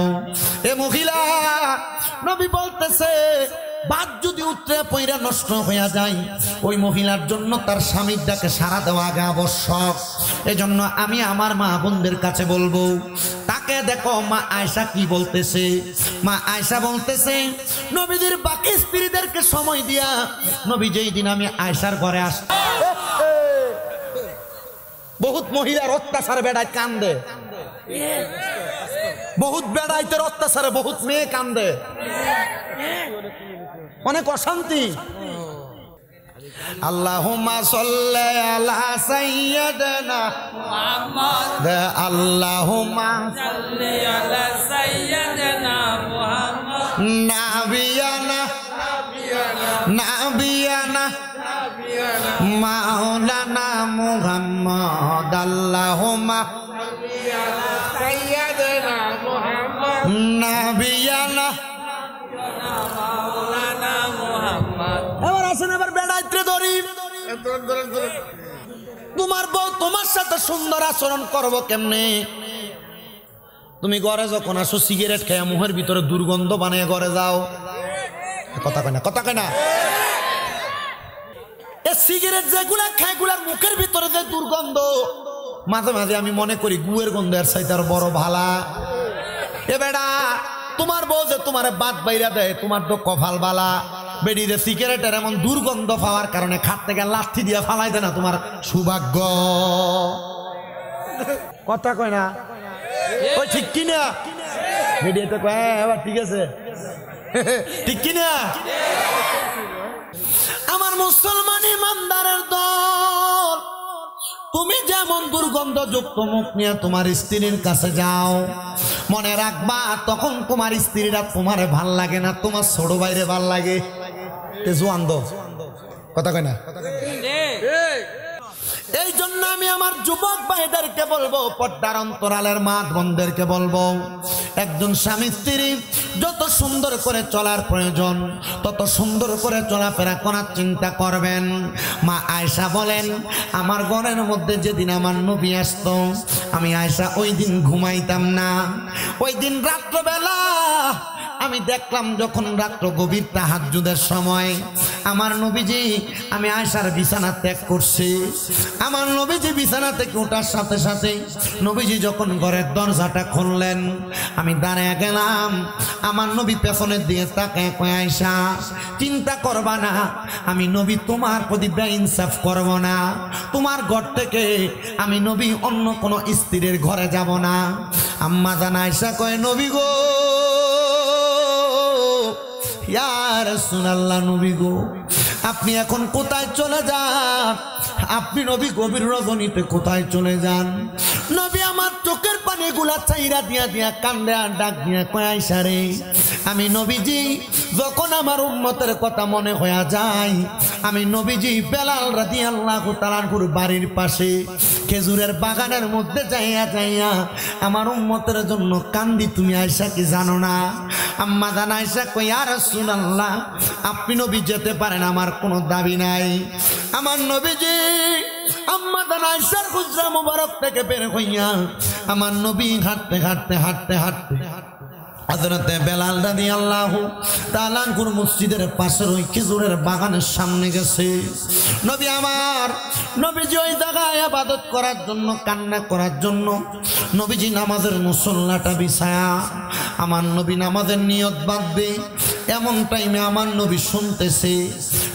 [SPEAKER 1] এ মহিলা, নবী বলতেছে ভাত যদি উতরে পইরা নষ্ট হয়ে যায়, ওই মহিলার জন্য তার স্বামীর ডাকে সাড়া দেওয়া আগে আবশ্যক। এজন্য আমি আমার মা বোনদের কাছে বলবো, তাকে দেখো মা আয়েশা কি বলতেছে। মা আয়েশা বলতেছে, নবীদের বাকি স্ত্রীদেরকে সময় দিয়া নবী যেই দিন আমি আয়েশার ঘরে আস, বহুত মহিলার অত্যাচারে বেড়ায় কান্দে, বহুত বেড়াইতের অত্যাচারে বহুত মেয়ে কান্দে, অনেক অশান্তি। আল্লাহুম্মা সাল্লি আলা সাইয়্যিদিনা মুহাম্মদ, আল্লাহুম্মা সাল্লি আলা সাইয়্যিদিনা মুহাম্মদ, নাবিয়ানা নাবিয়ানা মাওলানা মুহাম্মদ, আল্লাহুম্মা সাল্লি আলা সাইয়্যিদিনা মুহাম্মদ, নাবিয়ানা মাওলানা মুহাম্মদ। এবার আসেন, এবার বেড়াইতে ধরি। তোমার বউ তোমার সাথে সুন্দর আচরণ করবো কেমনে? তুমি ঘরে যখন আসো সিগারেট খেয়ে মুখের ভিতরে দুর্গন্ধ বানিয়ে ঘরে যাও, কথা কয় না, কথা কয় না। এই সিগারেট যেগুলা খায়, গুলার মুখের ভিতরে যে দুর্গন্ধ, মাঝে মাঝে আমি মনে করি গুয়ের গন্ধ এর চাইতে আর বড় ভালা। এ বেড়া, তোমার বউ যে তোমার বাদ বাইরা দেয়, তোমার তো কপাল বালা। বেডিতে সিগারেটের এমন দুর্গন্ধ পাওয়ার কারণে খাট থেকে লাঠি দিয়ে ফালাই দেয় না, তোমার সৌভাগ্য। কথা কয় না, ওই ঠিক কিনা? বেডিতে কয় এবার ঠিক আছে, ঠিক কিনা? আমার মুসলমান ইমানদারের দল, তুমি যেমন দুর্গন্ধযুক্ত মুখ নিয়ে তোমার স্ত্রীর কাছে যাও, মনে রাখবা তখন তোমার স্ত্রীরা তোমারে ভাল লাগে না, তোমার ছোট ভাইরে ভাল লাগে। জোয়ান্দ কথা কয় না। এই জন্য আমি আমার যুবক ভাইদেরকে বলবো, পর্দার অন্তরালের মা বোনদেরকে বলবো, একজন স্বামী স্ত্রী যত সুন্দর করে চলার প্রয়োজন তত সুন্দর করে চলাফেরা করার চিন্তা করবেন। মা আয়েশা বলেন, আমার ঘরের মধ্যে যেদিন আমার নবী আসতো, আমি আয়েশা ওই দিন ঘুমাইতাম না। ওই দিন রাত্রবেলা আমি দেখলাম, যখন রাত্র গভীর তাহাজ্জুদের সময় আমার নবীজি, আমি আয়েশার বিছানা ত্যাগ করছি। আমার নবীজি বিছানা থেকে ওঠার সাথে সাথে নবীজি যখন ঘরের দরজাটা খুললেন, আমি দাঁড়িয়ে গেলাম। আমার নবী পেছনের দিকে তাকায় কয়, আয়েশা চিন্তা করবা না, আমি নবী তোমার প্রতি বেইনসাফ করব না। তোমার ঘর থেকে আমি নবী অন্য কোনো স্ত্রীর ঘরে যাব না। আম্মা জান আয়েশা কয়, নবী গো, ইয়া রাসূলুল্লাহ, নবী গো, আপনি এখন কোথায় চলে যান? আপনি নবী গভীর রজনীতে কোথায় চলে যান? নবী আমার চোখের পানিগুলা চাইরা দিয়া দিয়া কান্দে আর ডাক দিয়া কয়, আয়েশা রে, আমি নবীজি যখন আমার উম্মতের কথা মনে হয়ে যায়, আমি নবীজি বেলাল রাদিয়াল্লাহু তাআলার বাড়ির পাশে খেজুরের বাগানের মধ্যে যাইয়া যাইয়া আমার উম্মতের জন্য কান্দি। তুমি আয়েশা কি জানো না? আম্মা জান আয়েশা কই, ইয়া রাসূলুল্লাহ, আপনি নবী যেতে পারেন, আমার কোনো দাবি নাই। আমার নবীজি আম্মা জান আয়েশার হুজরা মুবারক থেকে বের হইয়া আমার নবী হাঁটতে হাঁটতে হাঁটতে হাঁটতে হযরতে বেলাল রাদিয়াল্লাহু তাআলা মসজিদের পাশের ওই খেজুরের বাগানের সামনে গেছে। নবী আমার, নবীজি ওই জায়গায় ইবাদত করার জন্য, কান্না করার জন্য নবীজি নামাজের মুসল্লাটা বিছায়া আমার নবী নামাজের নিয়ত বাঁধবে। এমন টাইমে আমার নবী শুনতেছে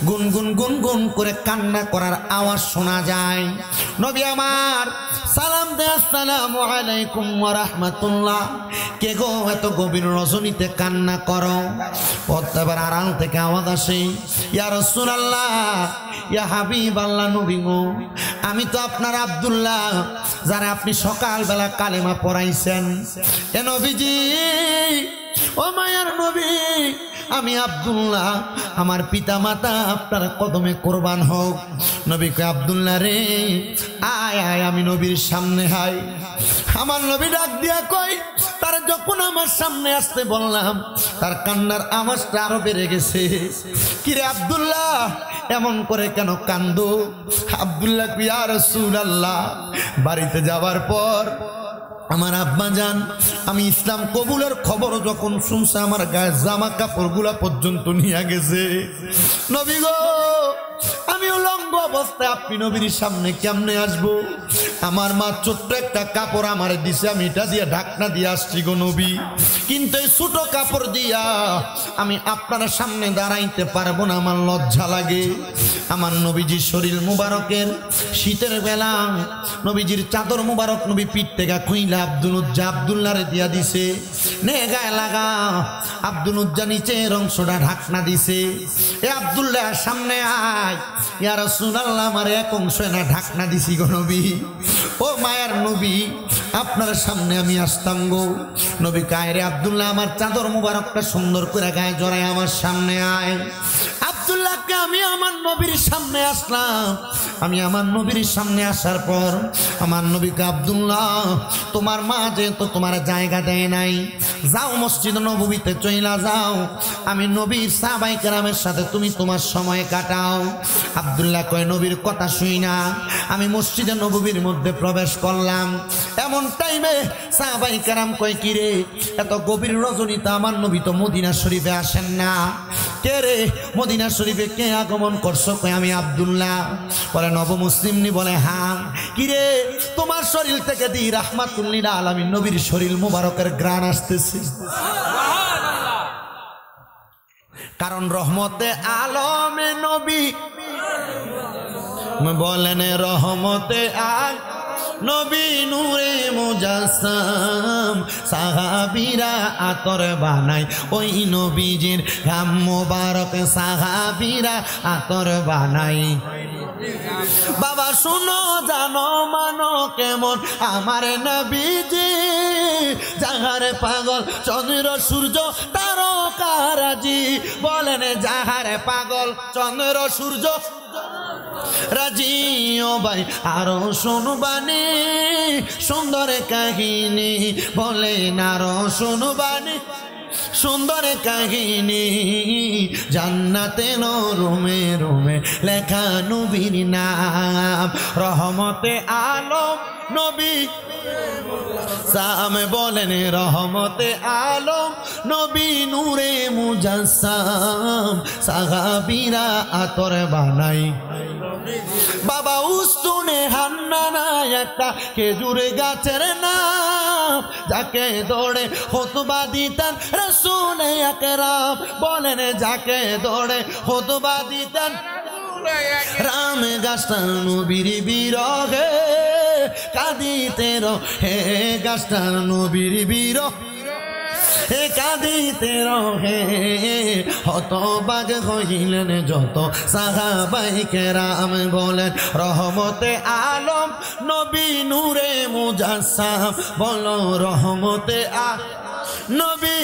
[SPEAKER 1] গুনগুন গুনগুন করে কান্না করার আওয়াজ শোনা যায়। নবী আমার সালাম দে, আসসালামু আলাইকুম ওয়া রাহমাতুল্লাহ। কে গো এত গভীর রজনীতে কান্না করো? পদ্মাবার আড়াল থেকে আওয়াজ আসে, ইয়া রাসূলুল্লাহ, ইয়া হাবিবাল্লাহ, নবী গো, আমি তো আপনার আব্দুল্লাহ, যারা আপনি সকালবেলা কালেমা পড়াইছেন। এ নবীজি, ও মায়ার নবী, আমি আব্দুল্লাহ, আমার পিতা মাতা আপনার কদমে কোরবান হোক। নবী কয়, আব্দুল্লাহ রে, আয় আয়, আমি নবীর সামনে হাই। আমার নবী ডাক দিয়া কয়, তার যখন আমার সামনে আসতে বললাম, তার কান্নার আওয়াজটা আরো বেড়ে গেছে। কিরে আব্দুল্লাহ, এমন করে কেন কান্দো? আব্দুল্লাহ কয়, ইয়া রাসূলুল্লাহ, বাড়িতে যাওয়ার পর আমার আব্বা জান, আমি ইসলাম কবুলের খবর যখন শুনছে, আমার গায়ে জামা কাপড়গুলা পর্যন্ত নিয়ে গেছে। নবী গো, আমি উলঙ্গ অবস্থায় আপনি নবীর সামনে কেমনে আসবো? আমার মা ছোট্ট একটা কাপড় আমার দিছে, আমি এটা দিয়ে ঢাকনা দিয়ে আসছি গো নবী, কিন্তু এই ছোট কাপড় দিয়া আমি আপনার সামনে দাঁড়াইতে পারবো না, আমার লজ্জা লাগে। আমার নবীজির শরীর মুবারকের শীতের বেলা নবীজির চাদর মুবারক নবী পিঠ থেকে খুইলা আব্দুল্লাহরে দিয়া দিছে, নে গায়ে লাগা। আব্দুল্লাহ নিচের অংশটা ঢাকনা দিছে। এ আব্দুল্লাহ সামনে আয়। ইয়া রাসূলুল্লাহ, আমার এক অংশ না ঢাকনা দিছি গো নবী। ও মায়ার নবী, আপনার সামনে আমি আসতাম গো। নবী কায়, রে আব্দুল্লাহ, আমার চাদর মুবারকটা সুন্দর করে গায়ে জড়ায় আমার সামনে আয়। আব্দুল্লাহকে আমি আমার নবীর সামনে আসলাম। আমি আমার নবীর সামনে আসার পর আমার নবীকে, আব্দুল্লাহ, তোমার মা যেহেতু তোমার জায়গা দেয় নাই, যাও মসজিদ নববীতে চইলা যাও, আমি নবীর সাহাবায়ে কেরামের সাথে তুমি তোমার সময় কাটাও। আব্দুল্লাহ কয়, নবীর কথা শুই না আমি মসজিদে নববীর মধ্যে প্রবেশ করলাম। এমন টাইমে সাহাবায়ে কেরাম কয়, কি রে, এত গভীর রজনীতে আমার নবী তো মদিনা শরীফে আসেন না, কে রে, মদিনা শরীফে কে আগমন করছো? কয়, আমি আব্দুল্লাহ। বলে নব মুসলিম নি? বলে হ্যাঁ। কিরে, তোমার শরীর থেকে দি রাহমাতুল লিল আলামিন নবীর শরীর মুবারকের ঘ্রাণ আসতেছে। কারণ রহমতে আলমে নবী বলেন, রহমতে আল নবী নূরে মুজাসসাম, সাহাবীরা আতর বানায় ওই নবীজির ঘাম মোবারক, সাহাবীরা আতর বানায়। বাবা শুনো, জানো মানো কেমন আমার নবীজি, যাহারে পাগল চন্দ্র সূর্য তারকারাজি। বলেন, যাহারে পাগল চন্দ্র সূর্য রাজি। ও ভাই, আরো শুনবানি সুন্দর কাহিনী, বলেন আরো শুনবানি সুন্দর কাহিনী, জান্নাতে রুমে রুমে লেখা নবীর নাম, রহমতে আলম নবী সাম। বলেন, রহমতে আলম নবী নূরে মুজাসসাম, সাহাবীরা আতর বানাই। বাবা উস্তুনে হান্নানা একটা খেজুর গাছের নাম, যাকে দৌড়ে খুতবা দিতেন রাসূল আকরাম। বলেন, যাকে দৌড়ে খুতবা দিতেন রাম, গাছটা নবীর বিরহে কাঁদিতে রহে, গাছটা নবীর বিরহে কাঁদিতে রহে। হতবাগ হইলেন যত সাহাবায়ে কেরাম। বলেন, রহমতে আলম নবী নূরে মুজাসসাম। বলো, রহমতে নবী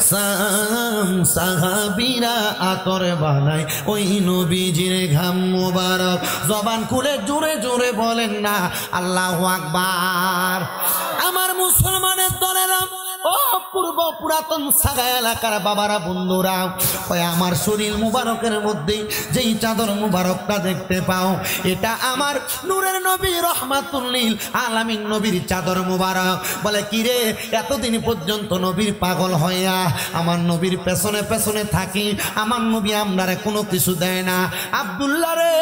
[SPEAKER 1] সাম, সাহাবীরা আতর বানায় ওই নবীজির ঘাম মোবারক। জবান খুলে জোরে জোরে বলেন না আল্লাহু আকবার। আমার মুসলমানের দলেরা, ও পূর্ব পুরাতন সাগা এলাকার বাবারা, বন্ধুরা, আমার শরীর মুবারকের মধ্যে যেই চাদর মুবারকটা দেখতে পাও, এটা আমার নূরের নবী রহমাতুল লিল আলামিন নবীর চাদর মুবারক। বলে, কিরে, এতদিন পর্যন্ত নবীর পাগল হইয়া আমার নবীর পেছনে পেছনে থাকি, আমার নবী আমরারে কোনো কিছু দেয় না। আব্দুল্লাহ রে,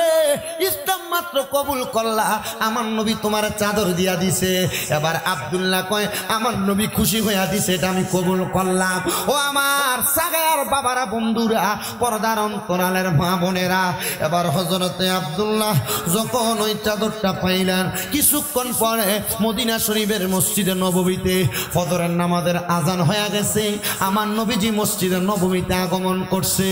[SPEAKER 1] ইসলাম মাত্র কবুল করলা, আমার নবী তোমার চাদর দিয়া দিছে। এবার আব্দুল্লাহ কয়, আমার নবী খুশি হইয়া দিছে এটা আমি কবুল করলাম। ও আমার সাগার বাবারা, বন্ধুরা, পর্দার অন্তরালের মা বোনেরা, এবার হযরতে আব্দুল্লাহ যখন ওই চাদরটা পাইলেন, কিছুক্ষণ পরে মদিনা শরীফের মসজিদে নববীতে ফজরের নামাজের আজান হয়ে গেছে। আমার নবীজি মসজিদে নববীতে আগমন করছে।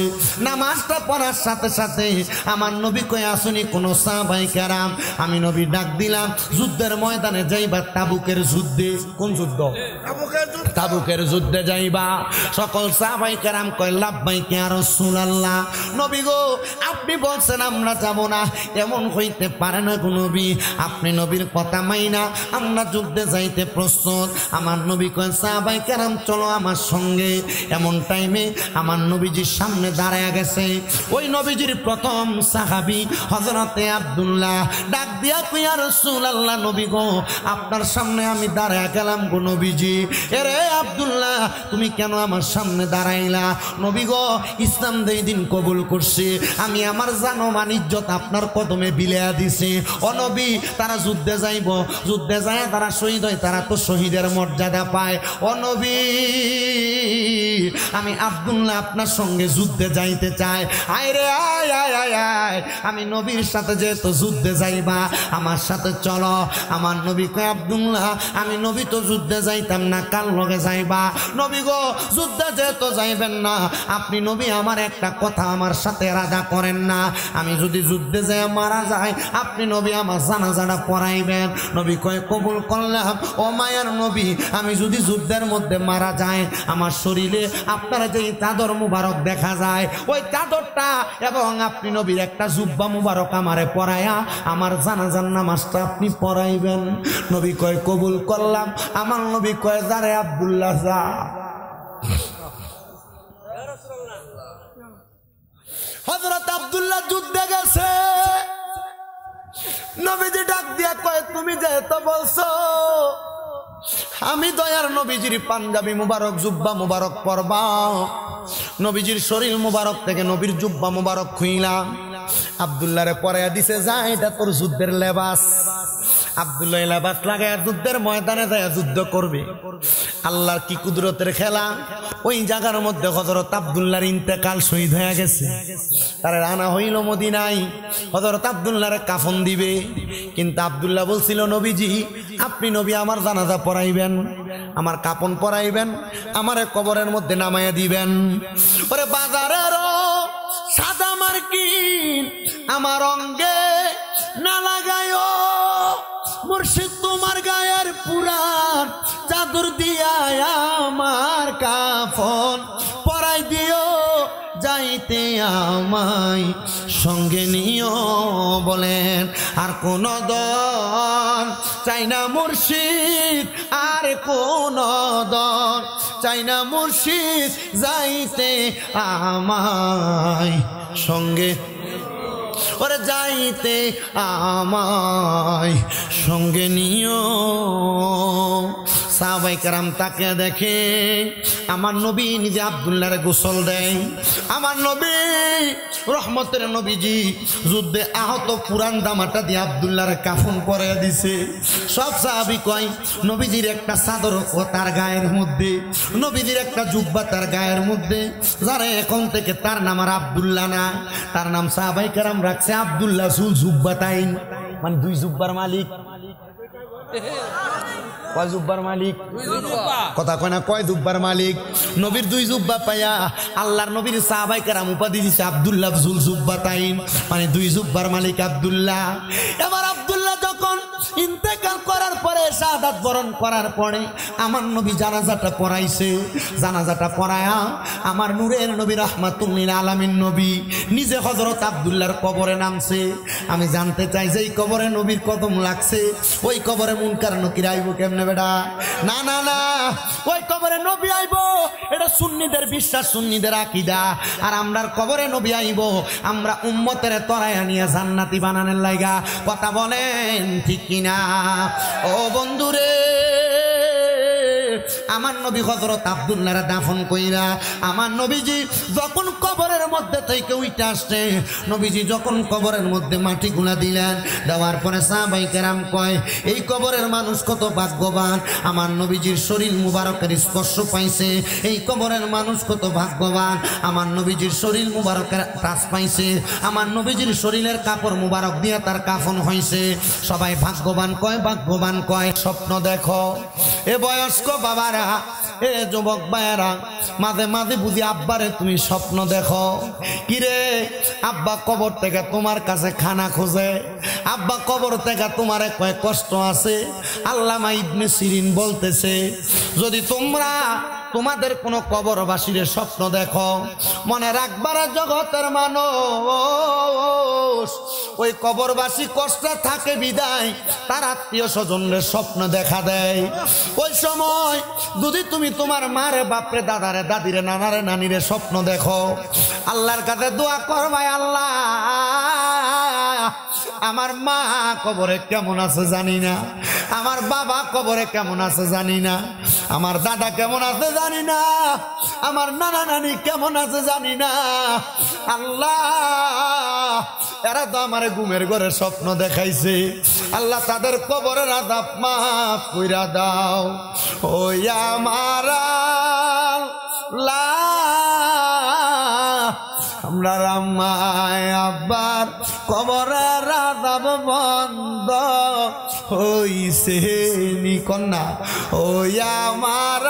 [SPEAKER 1] নামাজটা পড়ার সাথে সাথে আমার নবী কই আসুনি কোনো সাহাবায়ে কেরাম, আমি নবী ডাক দিলাম যুদ্ধের ময়দানে যাইবা, তাবুকের যুদ্ধে। কোন যুদ্ধ? তাবুকের যুদ্ধে যাইবা। সকল সাহাবায়ে কেরাম কয় লাব্বাইক ইয়া রাসূলুল্লাহ। নবী গো, আপনি বলছেন আমরা যাব না, এমন হইতে পারে না গো নবী। আপনি নবীর কথা মাইনা আমরা যুদ্ধে যাইতে প্রস্তুত। আমার নবী কয় সাহাবায়ে কেরাম চলো আমার সঙ্গে। এমন টাইমে আমার নবীজির সামনে দাঁড়ায় গেছে ওই নবীজির প্রথম সাহাবী হযরতে আব্দুল্লাহ। ডাক দিয়া কই ইয়া রাসূলুল্লাহ, নবী গো আপনার সামনে আমি দাঁড়ায় গেলাম গো নবীজি। এরে আব্দুল্লাহ, তুমি কেন আমার সামনে দাঁড়াইলা? নবী গো, ইসলাম যেই দিন কবুল করছে আমি আমার জানমান ইজ্জত আপনার কদমে বিলিয়া দিছি। ও নবী, তারা যুদ্ধে যাইব, যুদ্ধে যায় তারা শহীদ হয়, তারা তো শহীদের মর্যাদা পায়। ও নবী, আমি আব্দুল্লাহ আপনার সঙ্গে যুদ্ধে যাইতে চাই। আয় রে আয় আয় আয় আয়, আমি নবীর সাথে যেহেতু যুদ্ধে যাইবা আমার সাথে চলো। আমার নবী কয় আব্দুল্লাহ, আমি নবী তো যুদ্ধে যাইতাম না, কার লগে যাইবা? নবী গো, যুদ্ধে যেহেতু যাইবেন না, আপনি নবী আমার একটা কথা আমার সাথে রাজা করেন না, আমি যদি যুদ্ধে যাই মারা যায় আপনি নবী আমার জানাজাটা পড়াইবেন। নবী কয় কবুল করলাম। ও মায়ার নবী, আমি যদি যুদ্ধের মধ্যে মারা যায় আমার শরীরে আপনার যে চাদর মুবারক দেখা যায় ওই চাদরটা এবং আপনি নবীর একটা জুব্বা মুবারক আমারে পরায়া আমার জানাজার নামাজটা আপনি পড়াইবেন। নবী কয় কবুল করলাম। আমার নবী কয় যারে আব্দুল্লাহ যা। হযরত আব্দুল্লাহ যুদ্ধে গেছে। নবীজি ডাক দিয়া কয় তুমি যেহেতু বলছো আমি দয়ার নবীজির পাঞ্জাবি মুবারক জুব্বা মুবারক পরবা, নবীজির শরীর মুবারক থেকে নবীর জুব্বা মুবারক খুইলাম। আব্দুল্লাহরে পরাইয়া দিছে, যা এটা তোর যুদ্ধের লেবাস। আব্দুল্লাহ লেবাস লাগায় যুদ্ধের ময়দানে যায় যুদ্ধ করবে। আল্লাহর কি কুদরতের খেলা, ওই জায়গার মধ্যে হযরত আব্দুল্লাহর ইন্তেকাল, শহীদ হয়ে গেছে। তারা আনা হইল মদিনায়, হযরত আব্দুল্লাহরে কাফন দিবে। কিন্তু আব্দুল্লাহ বলছিল নবীজি আপনি নবী আমার জানাজা পড়াইবেন, আমার কাফন পরাইবেন, আমারে কবরের মধ্যে নামাইয়া দিবেন। ওরে বাজারের সাদা মার্কিন আমার অঙ্গে না লাগায়, মুর্শিদ তোমার গায়ের পুরান চাদর দিয়া আমার কাফন পরাই দিও, যাইতে আমায় সঙ্গে নিও বলেন। আর কোন দল চাই না মুর্শিদ, আর কোন দল চাই না মুর্শিদ, যাইতে আমায় সঙ্গে, ওরে যাইতে আমায় সঙ্গে নিও। সাহাবায়ে কেরাম তাকে দেখে, আমার নবী নিজে আব্দুল্লাহরে গোসল দেয়। আমার নবী রহমতের নবীজি যুদ্ধে আহত পুরান দামাটা দিয়ে আব্দুল্লাহর কাফন পরাইয়া দিছে। সব সাহাবী কয় নবীজির একটা চাদর ও তার গায়ের মধ্যে, নবীজির একটা জুব্বা তার গায়ের মধ্যে। যারা এখন থেকে তার নাম আর আব্দুল্লাহ না, তার নাম সাহাবায়ে কেরাম রাখছে আব্দুল্লাহ জুল জুব্বাতাইন, মানে দুই জুব্বার মালিক। কয় জুব্বার মালিক? কথা কয় না, কয় জুব্বার মালিক? নবীর দুই জুব্বা পাইয়া আল্লাহর নবীর সাহাবায়ে কেরাম উপাধি দিছে আব্দুল্লাহ জুল জুব্বাতাইন, মানে দুই জুব্বার মালিক আব্দুল্লাহ। এবার আব্দুল্লাহ যখন ইন্তেকাল করার পরে, শাহাদাত বরণ করার পরে আমার নবী জানাজাটা পড়াইছে। জানাজাটা পড়ায়া আমার নূরের নবী রাহমাতুল লিল আলামিন নবী নিজে হযরত আব্দুল্লাহর কবরে নামছে। আমি জানতে চাই যে এই কবরে নবীর কদম লাগছে, ওই কবরে মুনকার নকির আইব কেমনে বেটা? না না না, ওই কবরে নবী আইব, এটা সুন্নিদের বিশ্বাস, সুন্নিদের আকীদা। আর আমরার কবরে নবী আইব আমরা উম্মতের তরায়া নিয়ে জান্নাতি বানানোর লাগা। কথা বলেন ঠিক কিনা? ও বন্ধুরে, আমার নবী হযরত আব্দুল্লাহর দাফন কইরা আমার নবীজি যখন কবরের মধ্যে থেকে উঠে আসছে, নবীজি যখন কবরের মধ্যে মাটিগুলা দিলেন, দেওয়ার পরে সাহাবায়ে কেরাম কয় এই কবরের মানুষ কত ভাগ্যবান, আমার নবীজির শরীর মুবারকের স্পর্শ পাইছে। এই কবরের মানুষ কত ভাগ্যবান, আমার নবীজির শরীর মুবারকের টাচ পাইছে, আমার নবীজির শরীরের কাপড় মুবারক দিয়ে তার কাফন হইছে। সবাই ভাগ্যবান কয়, ভাগ্যবান কয়। স্বপ্ন দেখো এ বয়স্ক বাবারা, এ যুবক ভাইয়েরা, মাঝে মাঝে বুঝি আব্বারে তুমি স্বপ্ন দেখো। কিরে আব্বা কবর থেকে তোমার কাছে খানা খোঁজে, আব্বা কবর থেকে তোমার কয় কষ্ট আছে। আল্লামা ইবনে সিরিন বলতেছে যদি তোমরা তোমাদের কোন কবরবাসীর স্বপ্ন দেখো, মনে রাখবারা জগতের মানুষ ওই কবরবাসী কষ্টে থাকে বিদায় তার আত্মীয় স্বজনের স্বপ্ন দেখা দেয়। ওই সময় যদি তুমি তোমার মারে বাপরে দাদারে দাদিরে নানারে নানিরে স্বপ্ন দেখো, আল্লাহর কাছে দোয়া করবাই, আল্লাহ আমার মা কবরে কেমন আছে জানি না, আমার বাবা কবরে কেমন আছে জানি না, আমার দাদা কেমন আছে জানি না, আমার নানা নানি কেমন আছে জানি না। আল্লাহ এরা তো আমার ঘুমের ঘরে স্বপ্ন দেখাইছে, আল্লাহ তাদের কবরের আযাব মাফ কইরা দাও। ওই আমার আল্লাহ আমরা রাম্মায় আব্বার কবরের আযাব বন্ধ হইছে নি কন্যা। ওই আমার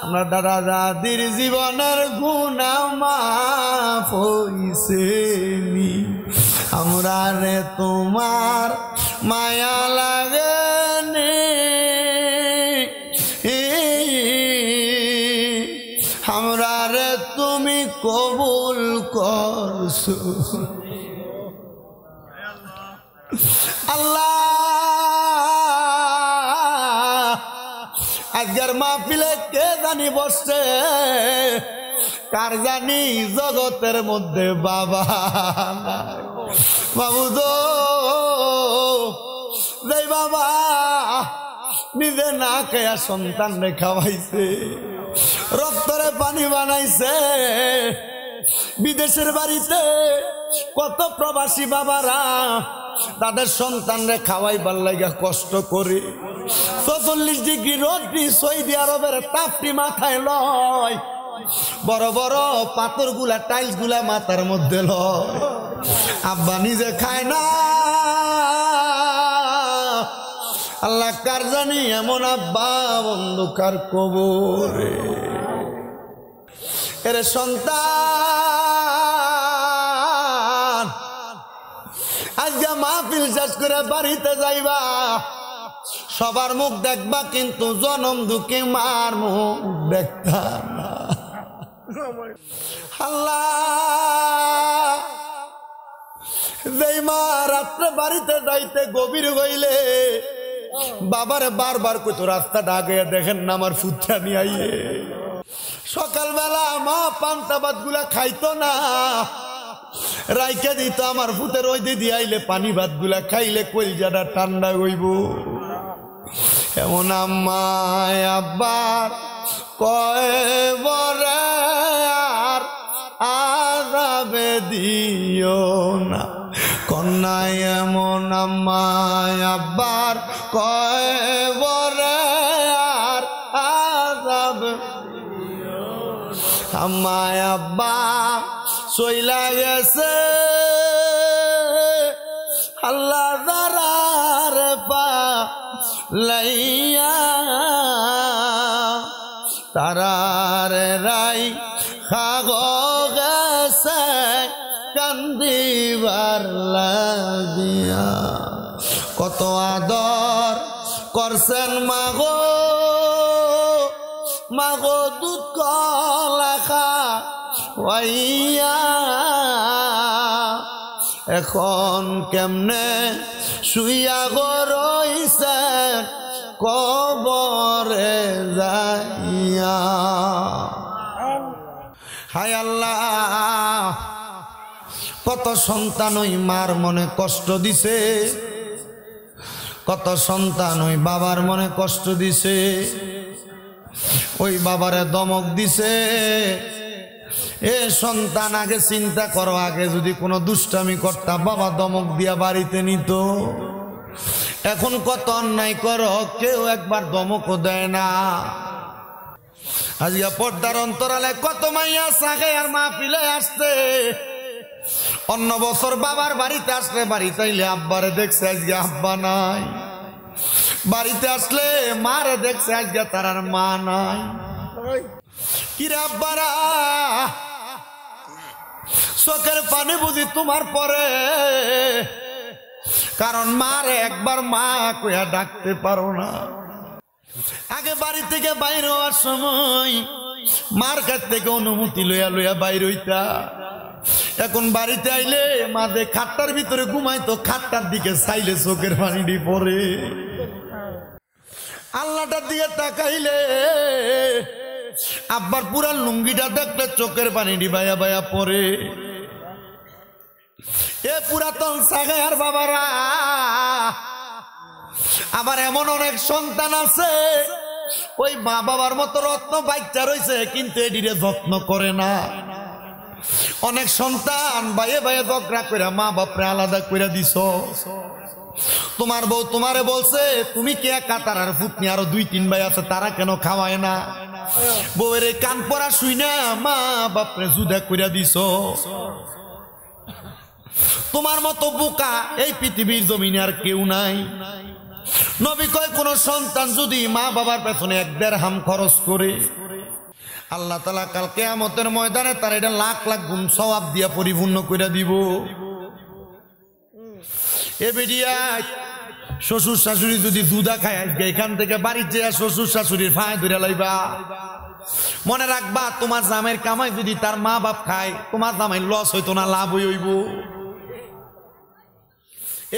[SPEAKER 1] আমরা দাদা দাদির জীবনের গুনাহ মাফ হইছে নি। আমরা রে তোমার মায়া লাগে আমরা রে তুমি কবুল করছো। আল্লাহ আজকের মাহফিলে কে জানি বসছে, কার জানি জগতের মধ্যে বাবা বাবু দো যে বাবা নিজে না খেয়া সন্তান রে খাওয়াইছে, রক্তরে পানি বানাইছে। বিদেশের বাড়িতে কত প্রবাসী বাবারা তাদের সন্তানরে খাওয়াইবার লাগা কষ্ট করে ৪৪ ডিগ্রি রোদ্রি সৌদি আরবের তাপটি মাথায় লয়, বড় বড় পাথর গুলা টাইলস গুলা মাথার মধ্যে লয়। আব্বা নিজে খায় না, আল্লাহ কার জানি এমন আব্বা অন্ধকার কবরে। এরে সন্তান আজকে মাহফিল শেষ করে বাড়িতে যাইবা, সবার মুখ দেখবা কিন্তু জনম দুঃখে মার মুখ দেখতা না। আল্লাহ যেই মা রাত্রে বাড়িতে যাইতে গভীর হইলে বাবারে বারবার কইতো রাস্তাটা আগে দেখেন না আমার ফুটটা নিয়ে আইয়ে। সকালবেলা মা পান্তা ভাত গুলা খাইতো না, রাইখে দিত আমার ফুতের ওই দিদি আইলে পানি ভাত গুলা খাইলে কলজাটা ঠান্ডা হইব। এমন আম্মায় আব্বার কয় বরে আর আযাবে দিও না কন্যায়। এমন আম্মায় আব্বার কয় বরে আর আযাবে আম্মায় আব্বা চইলা গেছে, আল্লাহ দারার পা লাইয়া তারার রাই খাগ গেছে কান্দিবার লাগিয়া। কত আদর করছেন মাগো মাগো দুধ কলা খাওয়াইয়া, এখন কেমনে শুইয়া গো রইছেন কবরে যাইয়া। হায় আল্লাহ কত সন্তান ওই মার মনে কষ্ট দিছে, কত সন্তান ওই বাবার মনে কষ্ট দিছে, ওই বাবারে দমক দিছে। এ সন্তান আগে চিন্তা করো, আগে যদি কোনো দুষ্টামি করতা বাবা দমক দিয়া বাড়িতে নিত। এখন কত অন্যায় করো, কেউ একবার দমকও দেয় না। আজকে পর্দার অন্তরালে কত মাইয়া সাগে আর মাহফিলে আসছে, অন্য বছর বাবার বাড়িতে আসলে বাড়িতে আইলে আব্বারে দেখছে, আজকে আব্বা নাই। বাড়িতে আসলে মারে দেখছে, আজকে তার আর মা নাই। কিরে আব্বারা, চোখের পানি বুঝি তোমার পরে? কারণ মারে একবার মা কইয়া ডাকতে পারো না। আগে বাড়ি থেকে বাইরে হওয়ার সময় মার কাছ থেকে অনুমতি লইয়া লইয়া বাইর হইতা। এখন বাড়িতে আইলে মাঝে খাটটার ভিতরে ঘুমাইতো, খাটটার দিকে চাইলে চোখের পানি পড়ে। আল্লাহটার দিকে তাকাইলে আব্বার পুরা লুঙ্গিটা দেখলে চোখের পানি বায়া বায়া পড়ে। এ পুরাতন সাগে আর বাবারা, আবার এমন অনেক সন্তান আছে ওই মা বাবার মতো রত্ন বাচ্চা রয়েছে, কিন্তু এটিরে যত্ন করে না। অনেক সন্তান বাইয়ে বাইয়ে ঝগড়া করে মা বাপরে আলাদা করে দিছ। তোমার বউ তোমারে বলছে তুমি কে একা, তার আর পুতনি আরো 2-3 ভাই আছে, তারা কেন খাওয়ায় না? বউয়ের কান পড়া শুই না মা বাপরে জুদা করে দিছ। তোমার মতো বোকা এই পৃথিবীর জমিনে আর কেউ নাই। নবী কয় কোন সন্তান যদি মা বাবার পেছনে 1 দিরহাম খরচ করে, আল্লাহ তাআলা কাল কিয়ামতের ময়দানে তার এটা লাখ লাখ গুণ সওয়াব দিয়া পরিপূর্ণ করে দিব। এ বেডিয়া, শ্বশুর শাশুড়ি যদি জুদা খায়, এখান থেকে বাড়িতে যা শ্বশুর শাশুড়ির ফায় ধরে লাইবা। মনে রাখবা তোমার জামাইয়ের কামাই যদি তার মা বাপ খায়, তোমার জামাই লস হইতো না, লাভ হইব।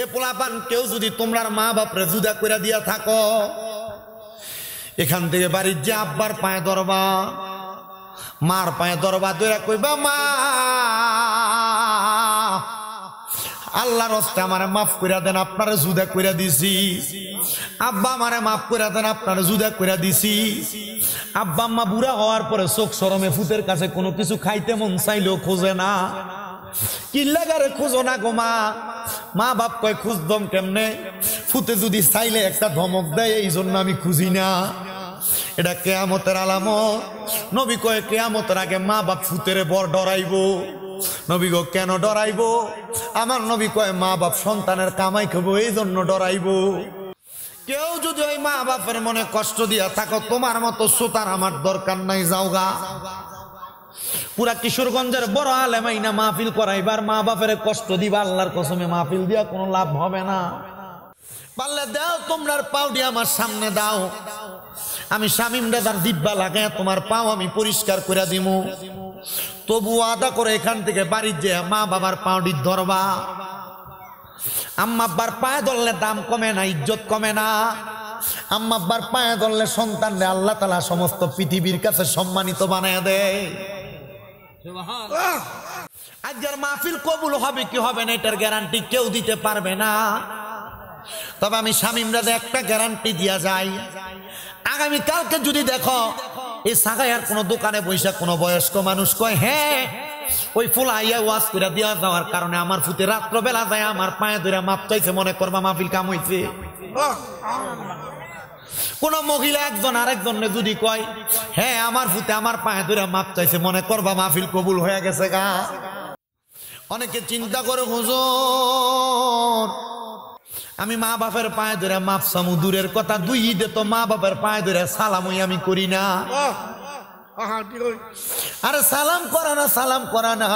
[SPEAKER 1] এ পোলাপান কেউ যদি তোমরার মা বাপরে জুদা করে দিয়া থাকো, এখান থেকে বাড়ির যে আব্বার পায়ে ধরবা, মার পায়ে ধরবা, ধরে কইবা মা আল্লাহর রাস্তে আমারে মাফ করে দেন, আপনারে জুদা করে দিছি। আব্বা আমারে মাফ করে দেন, আপনারে জুদা করে দিছি। আব্বা আম্মা বুড়া হওয়ার পরে চোখ শরমে ফুতের কাছে কোনো কিছু খাইতে মন চাইলেও খোঁজে না। কি লাগারে খুঁজো না গো মা? মা বাপ কয় খুঁজদম কেমনে? ফুতে যদি চাইলে একটা ধমক দেয়, এই জন্য আমি খুঁজি না। এটা কিয়ামতের আলামত। নবী কয় কিয়ামতের আগে মা বাপ ফুতেরে বড় ডরাইব। নবী গো কেন ডরাইব? আমার নবী কয় মা বাপ সন্তানের কামাই খাবো, এই জন্য ডরাইব। কেউ যদি ওই মা বাপের মনে কষ্ট দিয়া থাকো, তোমার মতো শ্রোতার আমার দরকার নাই, যাওগা। পুরা কিশোরগঞ্জের বড় আলেম আইনা মাহফিল করাইবার মা বাপের কষ্ট দিবা, আল্লাহর কসমে মাহফিল দিয়া কোনো লাভ হবে না। পারলে দাও তোমরার পাউডি আমার সামনে দাও, আমি শামিম দাদার দিব্যা লাগায় তোমার পাও আমি পরিষ্কার করে দিব। তবু আদা করে এখান থেকে বাড়ির যে মা বাবার পাউডি ধরবা। আম্মা আব্বার পায়ে ধরলে দাম কমে না, ইজ্জত কমে না। আম্মা আব্বার পায়ে ধরলে সন্তানরে আল্লাহ তাআলা সমস্ত পৃথিবীর কাছে সম্মানিত বানায় দেয়। আজকের মাহফিল কবুল হবে কি হবে না এটার গ্যারান্টি কেউ দিতে পারবে না। তবে আমি শামিম রাজা একটা গ্যারান্টি দিয়া যাই, আগামী কালকে যদি দেখো এই সাগাইয়ার কোন দোকানে বৈশা কোন বয়স্ক মানুষ কয় হ্যাঁ ওই ফুলা আইয়া ওয়াজ করে দেওয়া যাওয়ার কারণে আমার ফুতে রাত্রবেলা যায় আমার পায়ে ধরে মাপ চাইছে, মনে করবা মাহফিল কাম হইছে। কোন মহিলা একজন আরেকজনে যদি কয় হ্যাঁ আমার ফুতে আমার পায়ে ধরে মাপ চাইছে, মনে করবা মাহফিল কবুল হয়ে গেছে গা। অনেকে চিন্তা করে হুজুর আমি মা বাপের পায়ে ধরে মাপ চামু, দূরের কথা 2 ঈদে তো মা বাপের পায়ে ধরে সালামই আমি করি না। আরে সালাম করা না, সালাম করা না,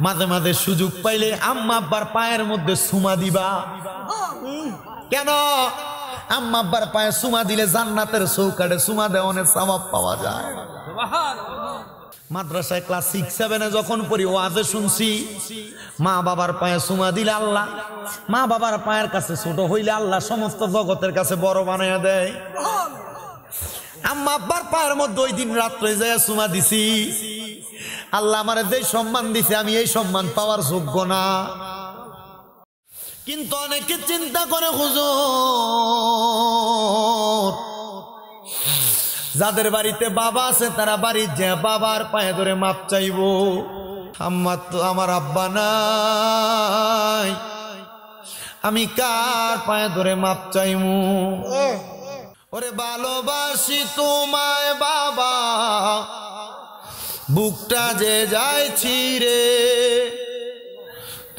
[SPEAKER 1] মাঝে মাঝে সুযোগ পাইলে আম্মা আব্বার পায়ের মধ্যে সুমা দিবা। কেন? আম্মা আব্বার পায়ে সুমা দিলে জান্নাতের চৌকাঠে সুমা দেওয়ানের সওয়াব পাওয়া যায়। মাদ্রাসায় ক্লাস 6-7 যখন পড়ি ওয়াজে শুনছি মা বাবার পায়ে সুমা দিলে আল্লাহ, মা বাবার পায়ের কাছে ছোট হইলে আল্লাহ সমস্ত জগতের কাছে বড় বানাইয়া দেয়। আম্মা আব্বার পায়ের মধ্যে ওই দিন রাত্রে যায় সুমা দিছি, আল্লাহ আমারে যে সম্মান দিছে আমি এই সম্মান পাওয়ার যোগ্য না। কিন্তু অনেকে চিন্তা করে হুজুর যাদের বাড়িতে বাবা আছে তারা বাড়ির যে বাবার পায়ে ধরে মাপ চাইবো, আমার আব্বা নাই, আমি কার পায়ে ধরে মাপ চাইমু? ওরে ভালোবাসি তোমায় বাবা, বুকটা যে যাইছি রে,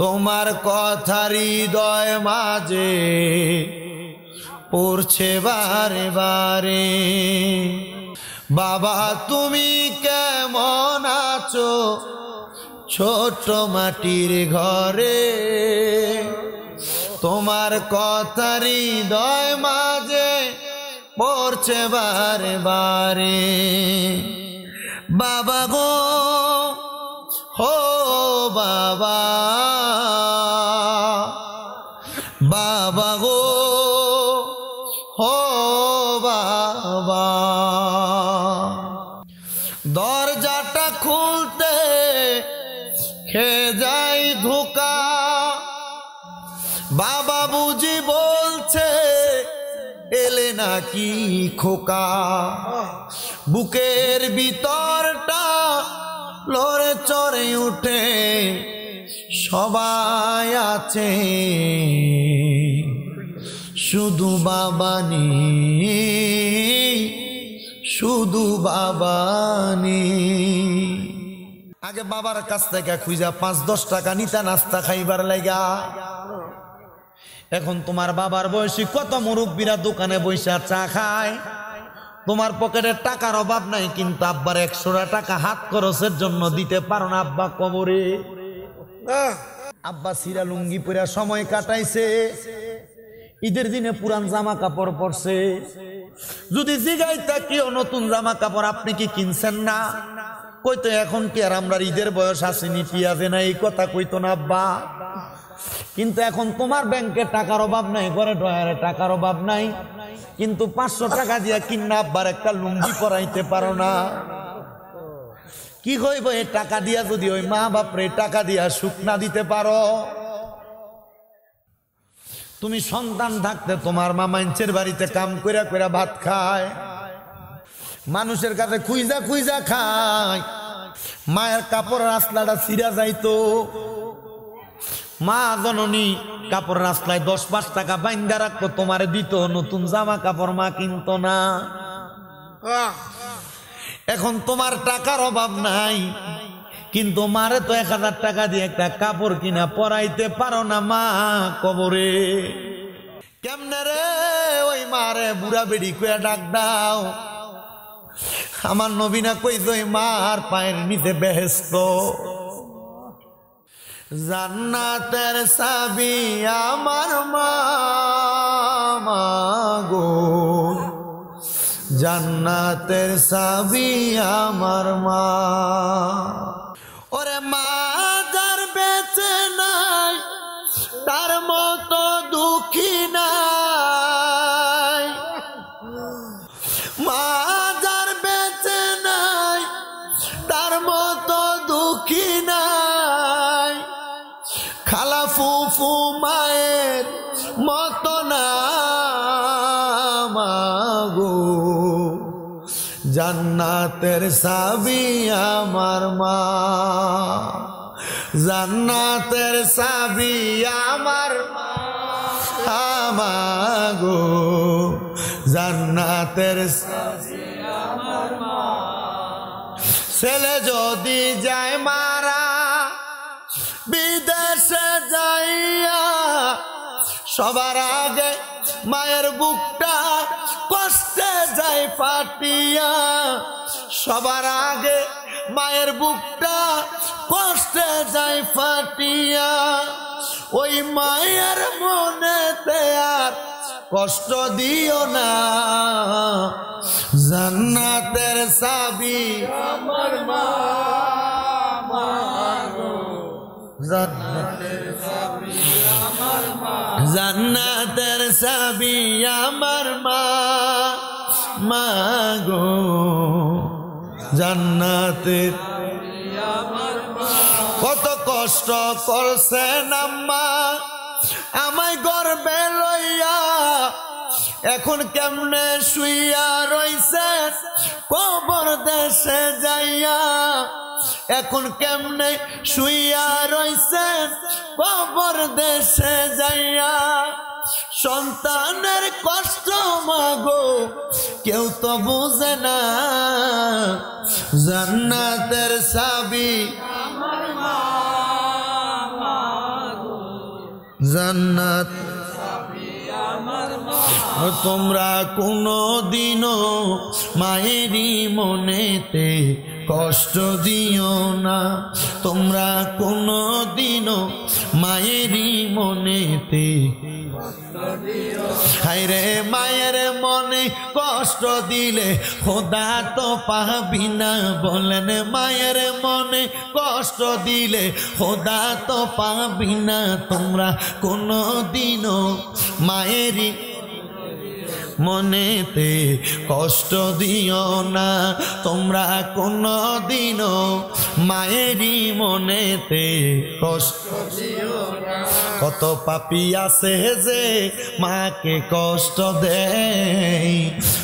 [SPEAKER 1] তোমার কথা হৃদয় মাঝে পড়ছে বারে বারে। বাবা তুমি কেমন আছো ছোট মাটির ঘরে, তোমার কথা হৃদয় মাঝে পড়ছে বারে বারে। বাবা গো হো বাবা, বাবা গো হো বাবা, দরজাটা খুলতে খেয়ে যাই ধোকা, বাবা বুঝি বলছে এলে নাকি খোকা, বুকের ভিতরটা লড়ে চড়ে উঠে সবাই আছে, শুধু বাবা নেই, শুধু বাবা নেই। আগে বাবার কাছ থেকে খুঁজা 5-10 টাকা নিতা নাস্তা খাইবার লাগা, এখন তোমার বাবার বয়সী কত মুরব্বীরা দোকানে বৈশা চা খায়, তোমার পকেটে টাকার অভাব নাই, কিন্তু আব্বার 100 টাকা হাত খরচের জন্য দিতে পারো না। আব্বা কবরে, আব্বা সিরা লুঙ্গি পরে সময় কাটাইছে, ঈদের দিনে পুরান জামা কাপড় পরছে, যদি জিগাইতা কেউ নতুন জামা কাপড় আপনি কি কিনছেন না, কইতো এখন কি আর আমরা ঈদের বয়স আসেনি, পিয়াজে না, এই কথা কইতো না আব্বা। কিন্তু এখন তোমার ব্যাংকে টাকার অভাব নাই, ঘরে ডয়ারে টাকার অভাব নাই, কিন্তু 500 টাকা দিয়া কিনা আব্বার একটা লুঙ্গি পরাইতে পারো না। কি কইব এই টাকা দিয়া যদি ওই মা বাপরে টাকা দিয়া সুখ না দিতে পারো? তুমি সন্তান থাকতে তোমার মা মানুষের বাড়িতে কাম কইরা কইরা ভাত খায়, মানুষের কাছে খুইজা খুইজা খায়, মায়ের কাপড়ের আসলাটা ছিঁড়া যাইতো, মা জননী কাপড় রাস্তায় 10-5 টাকা বাইন্দা রাখতো, তোমার দিত, নতুন জামা কাপড় মা কিনতো না। এখন তোমার টাকার অভাব নাই, কিন্তু মারে তো 1000 টাকা দিয়ে একটা কাপড় কিনা পরাইতে পারো না, মা কবরে। কেমনে রে ওই মারে বুড়া বেড়ি কইয়া ডাক দাও? আমার নবী না কইতো ওই মার পায়ের নিচে বেহেশত, জান্নাতের চাবি আমার মা গো, জান্নাতের চাবি আমার মা। ওরে মা যার বেঁচে নাই তার মতো দুঃখী নাই, মা যার বেঁচে নাই তার মতো দুঃখী নাই, খালা ফুফু মায়ের মতো না মাগো, জান্নাতের চাবি আমার মা, জান্নাতের চাবি আমার মাগো, জান্নাতের চাবি আমার মা। ছেলে যদি যায় মারা বিদেশে যাইয়া, সবার আগে মায়ের বুকটা কষ্টে যায় ফাটিয়া, সবার আগে মায়ের বুকটা কষ্টে যায় ফাটিয়া, ওই মায়ের মনেতে আর কষ্ট দিও না, জান্নাতের চাবি আমার মা গো, জান্নাতের চাবি আমার মা, জান্নাতের চাবি আমার মা গো, জান্নাতের আমার মা। কত কষ্ট করছেন আম্মা আমায় গর্বে লইয়া এখন কেমনে শুইয়া রইছে কবর দেশে যাইয়া এখন কেমনে শুইয়া রইছে কবর দেশে যাইয়া সন্তানের কষ্ট মাগো কেউ তো বুঝে না জান্নাতের চাবি জান্নাত তোমরা কোনো দিনও মায়েরই মনেতে কষ্ট দিও না তোমরা কোনো দিনও মায়েরই মনেতে হায়রে মায়ের মনে কষ্ট দিলে খোদা তো পাবি না বলেন মায়ের মনে কষ্ট দিলে খোদা তো পাবি না তোমরা কোনো দিনও মায়েরই মনেতে কষ্ট দিও না তোমরা কোনো দিনও মায়েরই মনেতে কষ্ট দিও না কত পাপী আছে যে মাকে কষ্ট দেয়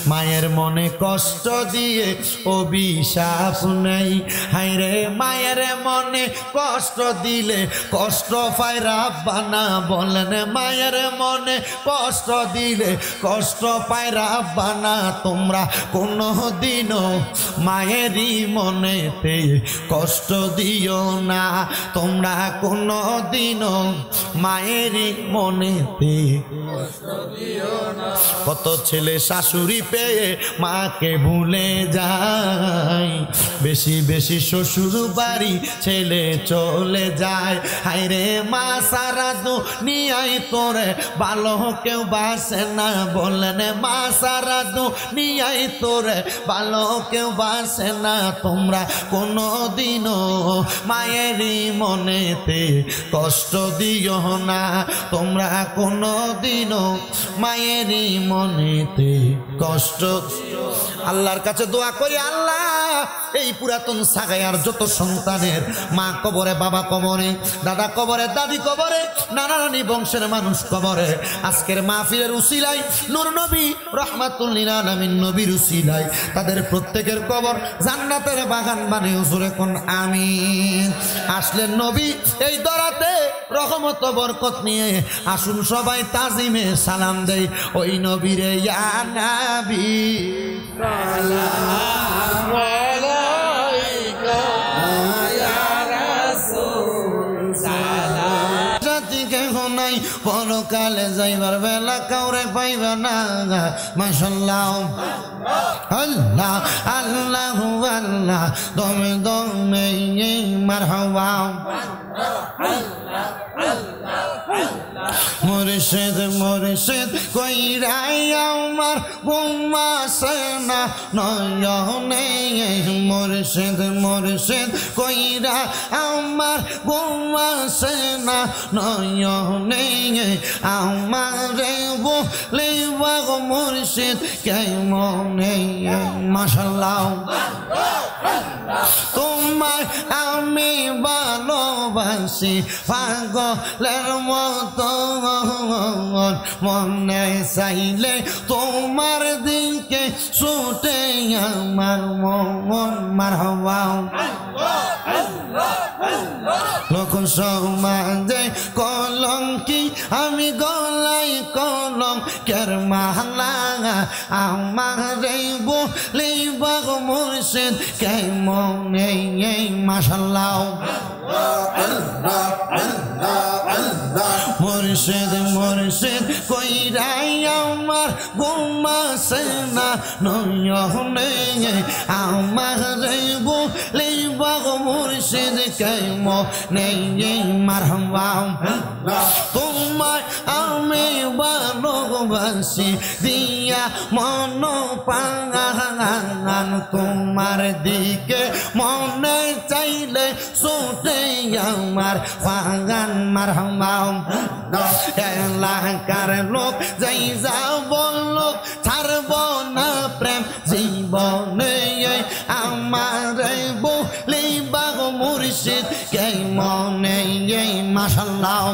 [SPEAKER 1] মায়ের মনে কষ্ট দিয়ে অভিশাপ নেই হায়রে মায়ের মনে কষ্ট দিলে কষ্ট পায় রাব্বানা বলেন মায়ের মনে কষ্ট দিলে কষ্ট পায় রাব্বানা তোমরা কোনো দিনও মায়েরই মনেতে কষ্ট দিও না তোমরা কোনো দিনও মায়েরই মনেতে কষ্ট দিও না কত ছেলে শাশুড়ি পেয়ে মাকে ভুলে যায় বেশি বেশি শ্বশুর বাড়ি ছেলে চলে যায় হায়রে মা সারা দুনিয়ায় তোরে ভালো কেউ বাসে না বলেন মা সারা দুনিয়ায় তোরে ভালো কেউ বাসে না তোমরা কোনো দিনও মায়েরই মনেতে কষ্ট দিও না তোমরা কোনো দিনও মায়েরই মনেতে কষ্ট আল্লাহর কাছে দোয়া করি আল্লাহ এই পুরাতন সাগায়ার যত সন্তানের মা কবরে বাবা কবরে দাদা কবরে দাদি কবরে নানা নানি বংশের মানুষ কবরে আজকের মাহফিলের উসিলায় নূর নবী রহমাতুল লিল আলামিন নবীর উসিলায় তাদের প্রত্যেকের কবর জান্নাতের বাগান বানিয়ে হুজুরে কোন আমিন আসলেন নবী এই দরাতে রহমত বরকত নিয়ে আসুন সবাই তাজিমে সালাম দেই ওই নবীরে ইয়া নবী সালাম আলাইকা ইয়া রাসূল সালাম জাতিকে নাই পরকালে যাইবার বেলা কাউরে পাইবা না মাশাআল্লাহ আল্লাহ আল্লাহ আল্লাহ দমে দমে মারহাবা মুর্শিদ মুর্শিদ কইরাই আমার গুম্মা সেনা নয়নে মুর্শিদ মুর্শিদ কইরা আমার গুম্মা সেনা নয়নে আমারে বলিবা গো মুর্শিদ কেমনে মাশাআল্লাহ তোমায় আমি ভালোবাসি পাগলের মতো মনে চাইলে তোমার দিকে ছুটে আমার মন মারহাবা লোক সমাজে কলঙ্কি আমি গলাই কলঙ্কের মালা আমারে বলিবা গো মুর্শিদ কেমনে মাশাআল্লাহ মুর্শিদ মুর্শিদ কইরাই আমার গুম্মা সেনা নয়নে আমারে বলিবা গো মুর্শিদ কেমনে মারহাবা তোমায় আমি ভালোবাসি দিয়া মন পাগান তোমার দিকে মনে চাইলে ছুটে আমার পাগান মারহাবা এলাকার লোক যাই যাব লোক ছাড়ব না প্রেম জীবনে আমার বলিবা গো মুর্শিদ মনে মাশাআল্লাহ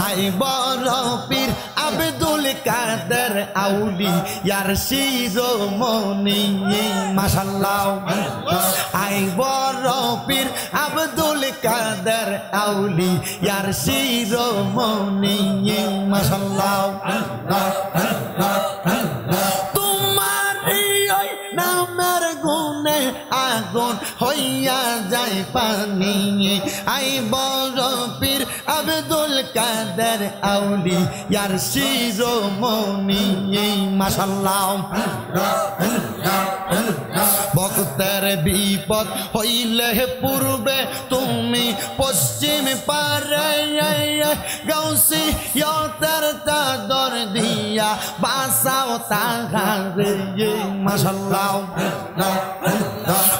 [SPEAKER 1] আই বড় পীর আব্দুল কাদের আউলিয়ার শিরোমণি মাশাআল্লাহ আই বড় পীর আব্দুল কাদের আউলিয়ার শিরোমণি মাশাআল্লাহ তোমার এই নামের গুণে আগুন হইয়া যায় পানি আই বড় পীর আব্দুল কাদের আউলিয়ার শিরোমণি মাশাআল্লাহ ভক্তের বিপদ হইলে পূর্বে তুমি পশ্চিম পারে গাউসি ইয়তের চাদর দিয়া বাসাও তাহারে মাশাআল্লাহ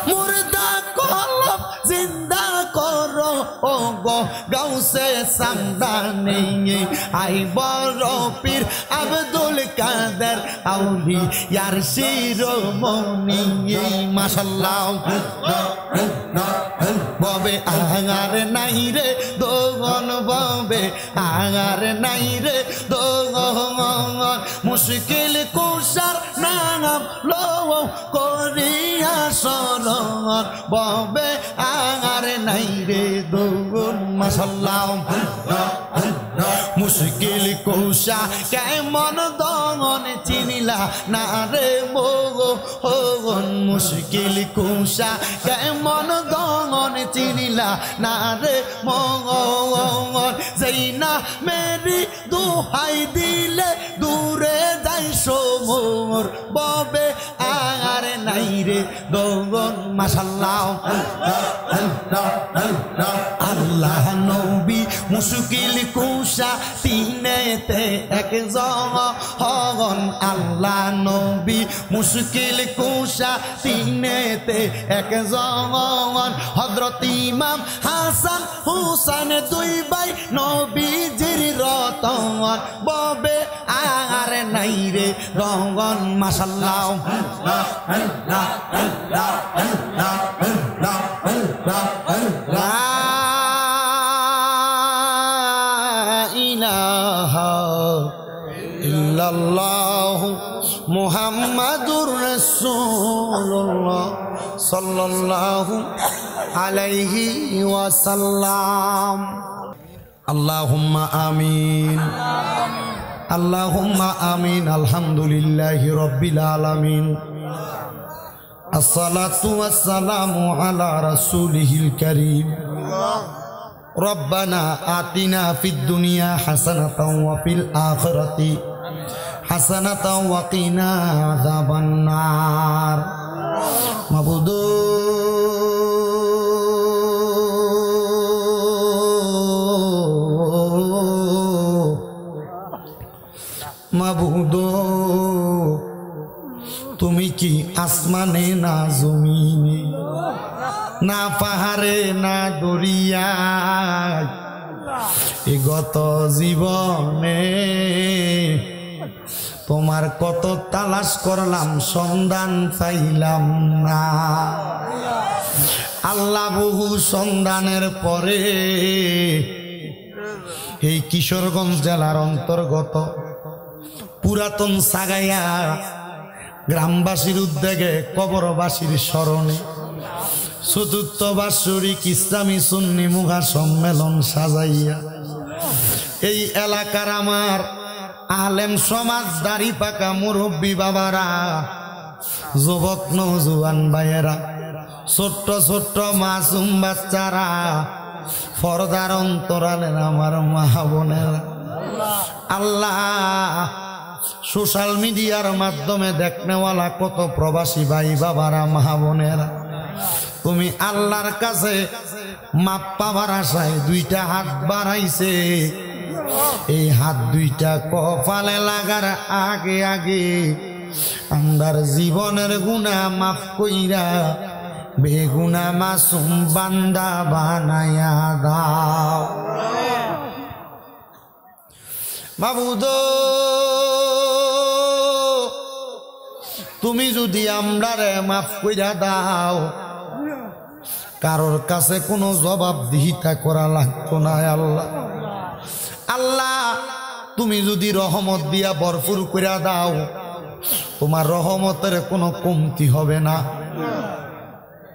[SPEAKER 1] মুর্দা কলব জিন্দা করো ও গো গাউসে সামদানি আই বড় পীর আব্দুল কাদের আউলিয়ার শিরোমণি মাশাআল্লাহ ববে আগার নাই রে দোগন ববে আগার নাই রে দোগন মুশকিল কুশার নাম লো করিয়া সরণ ববে আগার নাই রে দোগন মাশাআল্লাহ মুশকিল কুশা কেমন দমন চিনিলা না রে মোগন মুশকিল কুশা কেমন দমন চিনিলা না রে মোগন যেই না মেরি দুহাই দিলে দূরে যাই সমর ববে আর নাই রে দোগন মাশাআল্লাহ আল্লাহ নবী মুশকিল কুশা তিনেতে একজন হগন আল্লাহ নবী মুশকিল কুশা তিনেতে একজন হযরত ইমাম হাসান হুসাইন দুই ভাই নবীজির রতন ববে আর নাই রে রঙ্গন মাশাআল্লাহ ইল্লাল্লাহু মুহাম্মাদুর রাসূলুল্লাহ সাল্লাল্লাহু আলাইহি ওয়াসাল্লাম আল্লাহুম্মা আমিন আল্লাহুম্মা আমিন আলহামদুলিল্লাহি রাব্বিল আলামিন আসসালাতু ওয়াসসালামু আলা রাসূলিহিল কারীম রব্বানা আতিনা ফিদ দুনিয়া হাসানাতাও ওয়া ফিল আখিরাতি হাসানাতাও ওয়া কিনা আযাবান নার মাবুদ মাবুদ তুমি কি আসমানে না জমিনে না পাহাড়ে না দরিয়ায় এ গত জীবনে তোমার কত তালাশ করলাম সন্ধান পাইলাম না আল্লাহ বহু সন্ধানের পরে এই কিশোরগঞ্জ জেলার অন্তর্গত পুরাতন সাগাইয়া গ্রামবাসীর উদ্যোগে কবরবাসীর স্মরণে চতুর্থ বাৎসরিক ইসলামী সুন্নি মুঘা সম্মেলন সাজাইয়া এই এলাকার আমার আলেম সমাজ দাড়ি পাকা মুরব্বী বাবারা যুবক নওজোয়ান ভাইয়েরা ছোট্ট ছোট্ট মাসুম বাচ্চারা পর্দার অন্তরালের আমার মা বোনেরা আল্লাহ সোশ্যাল মিডিয়ার মাধ্যমে দেখনেওয়ালা কত প্রবাসী ভাই বাবারা মা বোনেরা তুমি আল্লাহর কাছে মাপ পাবার আশায় দুইটা হাত বাড়াইছে এই হাত দুইটা কপালে লাগার আগে আগে আমার জীবনের গুনাহ মাফ কইরা বেগুনা মাসুম বান্দা বানায়া দাও মাবুদ তুমি যদি আমরারে মাফ কইরা দাও কারোর কাছে কোনো জবাবদিহিতা করা লাগতো না। আল্লাহ আল্লাহ তুমি যদি রহমত দিয়া ভরপুর করে দাও, তোমার রহমতের কোনো কমতি হবে না।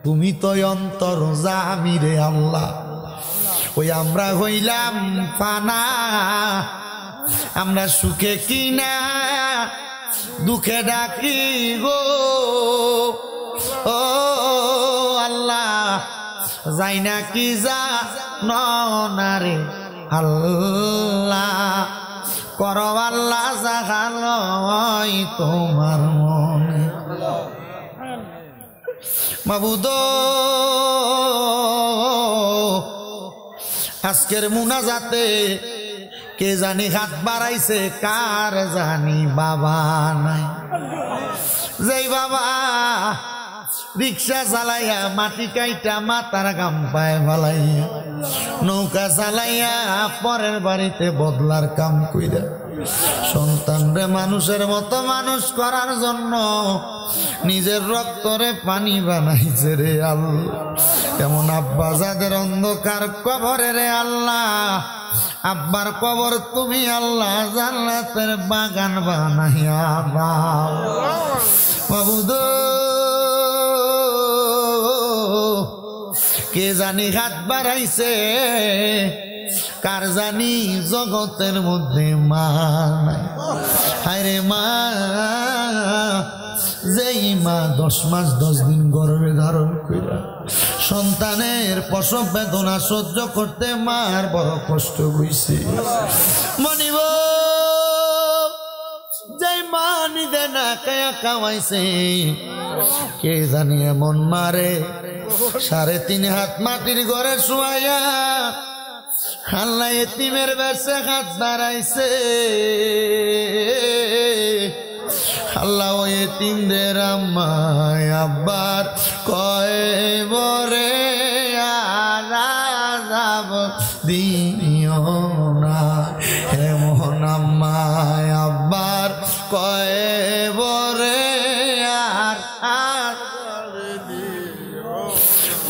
[SPEAKER 1] তুমি তো অন্তর্যামী রে আল্লাহ। ওই আমরা হইলাম ফানা, আমরা সুখে কিনা দুঃখে ডাকি গো। ও আল্লাহ যাই না কি যা নারে আল্লাহ করো আল্লাহ জাগালয় তোমার মনে। মাবুদ আজকের মুনাজাতে কে জানি হাত বাড়াইছে, কার জানি বাবা নাই। যেই বাবা রিক্সা চালাইয়া মাটি কাইটা মাথার গাম পায় ভালাইয়া, নৌকা চালাইয়া পরের বাড়িতে বদলার কাম কইরা সন্তানরে মানুষের মতো মানুষ করার জন্য নিজের রক্তরে পানি বানাইছে রে আল্লাহ। কেমন আব্বা যাদের অন্ধকার কবরে রে আল্লাহ, আব্বার কবর তুমি আল্লাহ জান্নাতের বাগান বানাইয়া দাও। মাবুদ কে জানি হাত বাড়াইছে, কার জানি জগতের মধ্যে মা নাই। হায়রে মা, যেই মা 10 মাস 10 দিন গর্ভে ধারণ কইরা সন্তানের প্রসব বেদনা সহ্য করতে মার বড় কষ্ট হইছে। মনিব যেই মা নিদে না কায়া কামাইছে, কে জানি এমন মারে 3.5 হাত মাটির ঘরে শুয়াইয়া আল্লাহ এতিমের বেশে হাত বাড়াইছে। আল্লাহ ওই এতিমদের আম্মায় আব্বার কয়বরে আযাব দিও না, এমন আম্মায় আব্বার কয়বরে আর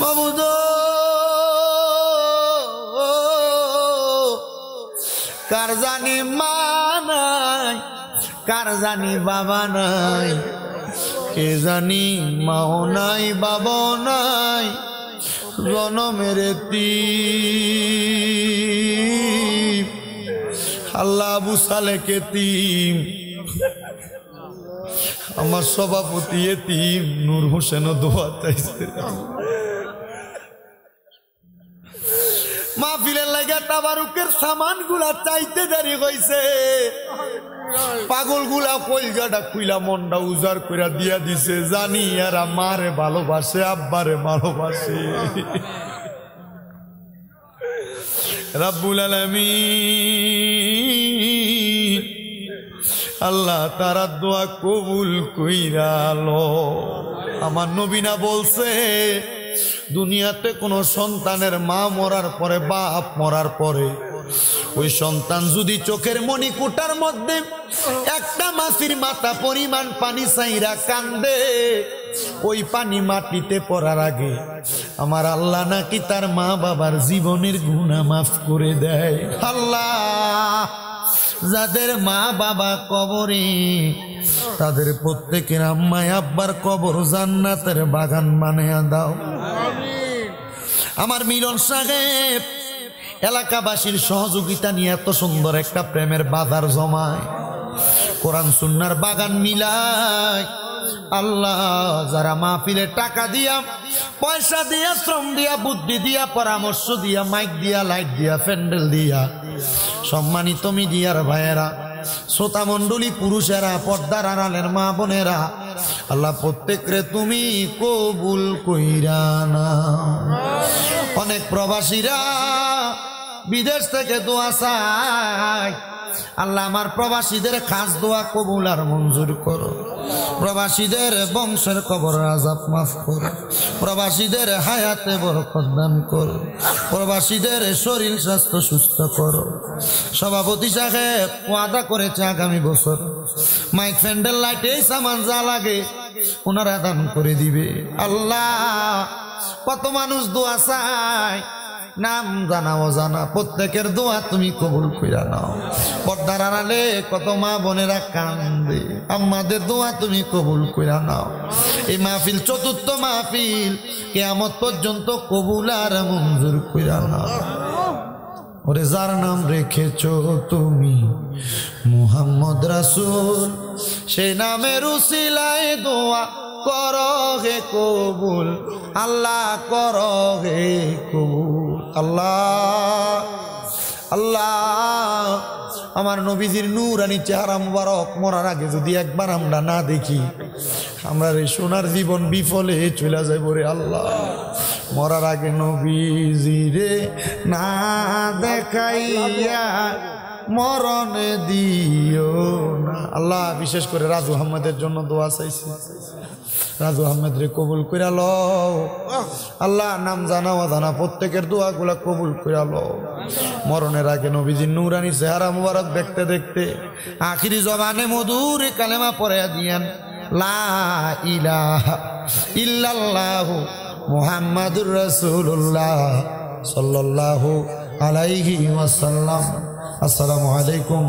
[SPEAKER 1] মাবুদ কার জানি মা নাই, কার জানি বাবা নাই, কে জানি মাও নাই বাবাও নাই, জনমের এতিম। আল্লাহ আবু সালেক এতিম, আমার সভাপতি এতিম নূর হোসেনও দোয়া চাইছে। মাহফিলের লাগা তাবারুকের সামান গুলা চাইতে দেরি হইছে, পাগল গুলা কলজাটা খুইলা মনটা উজাড় করে দিয়া দিছে। জানি এরা মারে ভালোবাসে, আব্বারে ভালোবাসে। রাব্বুল আলামিন আল্লাহ তারা দোয়া কবুল কইরা লো। আমার নবীনা বলছে দুনিয়াতে কোন সন্তানের মা মরার পরে বাপ মরার পরে ওই সন্তান যদি চোখের মণিকুটার মধ্যে একটা মাছির মাথা পরিমাণ পানি চাইরা কান্দে, ওই পানি মাটিতে পড়ার আগে আমার আল্লাহ নাকি তার মা বাবার জীবনের গুনাহ মাফ করে দেয়। আল্লাহ যাদের মা বাবা কবরে, তাদের প্রত্যেকের আম্মায় আব্বার কবর জান্নাতের বাগান বানিয়ে দাও। আমার মিলন সাহেব এলাকাবাসীর সহযোগিতা নিয়ে এত সুন্দর একটা প্রেমের বাজার জমায়, কোরআন সুন্নাহর বাগান মিলায়। আল্লাহ যারা মাহফিলে টাকা দিয়া, পয়সা দিয়া, শ্রম দিয়া, বুদ্ধি দিয়া, পরামর্শ দিয়া, মাইক দিয়া, লাইট দিয়া, প্যান্ডেল দিয়া, সম্মানিত মিডিয়ার ভাইয়েরা, শ্রোতা মণ্ডলী, পুরুষেরা, পর্দার আড়ালের মা বোনেরা, আল্লাহ প্রত্যেকরে তুমি কবুল কইরা না। অনেক প্রবাসীরা বিদেশ থেকে দোয়া চায়, আল্লাহ আমার প্রবাসীদের খাস দোয়া কবুল আর মঞ্জুর করো, প্রবাসীদের বংশের কবর আযাব মাফ করো, প্রবাসীদের হায়াতে বরকত দান করো, প্রবাসীদের শরীর স্বাস্থ্য সুস্থ করো। সভাপতি সাহেব ওয়াদা করেছে আগামী বছর মাইক প্যান্ডেল লাইট এই সামান যা লাগে ওনারা দান করে দিবে। আল্লাহ কত মানুষ দোয়া চায়, নাম জানা অজানা, প্রত্যেকের দোয়া তুমি কবুল কইরা নাও। পর্দার আড়ালে কত মা বোনেরা কান্দে, আমাদের দোয়া তুমি কবুল কইরা নাও। এই মাহফিল চতুর্থ মাহফিল, কিয়ামত পর্যন্ত কবুল আর মঞ্জুর কইরা নাও। ওরে যার নাম রেখেছো তুমি মুহাম্মদ রাসূল, সেই নামের উসিলায় দোয়া করো হে কবুল, আল্লাহ করো হে কবুল। আল্লাহ আল্লাহ আমার নবীজির নূরানি চেহারা মুবারক মরার আগে যদি একবার আমরা না দেখি, আমরা এই সোনার জীবন বিফলে চলে যাইব রে আল্লাহ। মরার আগে নবীজিরে না দেখাইয়া মরণে দিও না। আল্লাহ বিশেষ করে রাজু আহমেদের জন্য দোয়া চাইছি, রাজু আহমেদ রে কবুল কইরা লও আল্লাহ। নাম জানা অজানা প্রত্যেকের দোয়াগুলা কবুল কইরা লও। মরণের আগে নবীজির নূরানি চেহারা মুবারক দেখতে দেখতে আখিরি জবানে মধুর কালেমা পড়ে দিয়েন, লা ইলাহা ইল্লাল্লাহু মুহাম্মাদুর রাসূলুল্লাহ সাল্লাল্লাহু আলাইহি ওয়াসাল্লাম। আসসালামু আলাইকুম।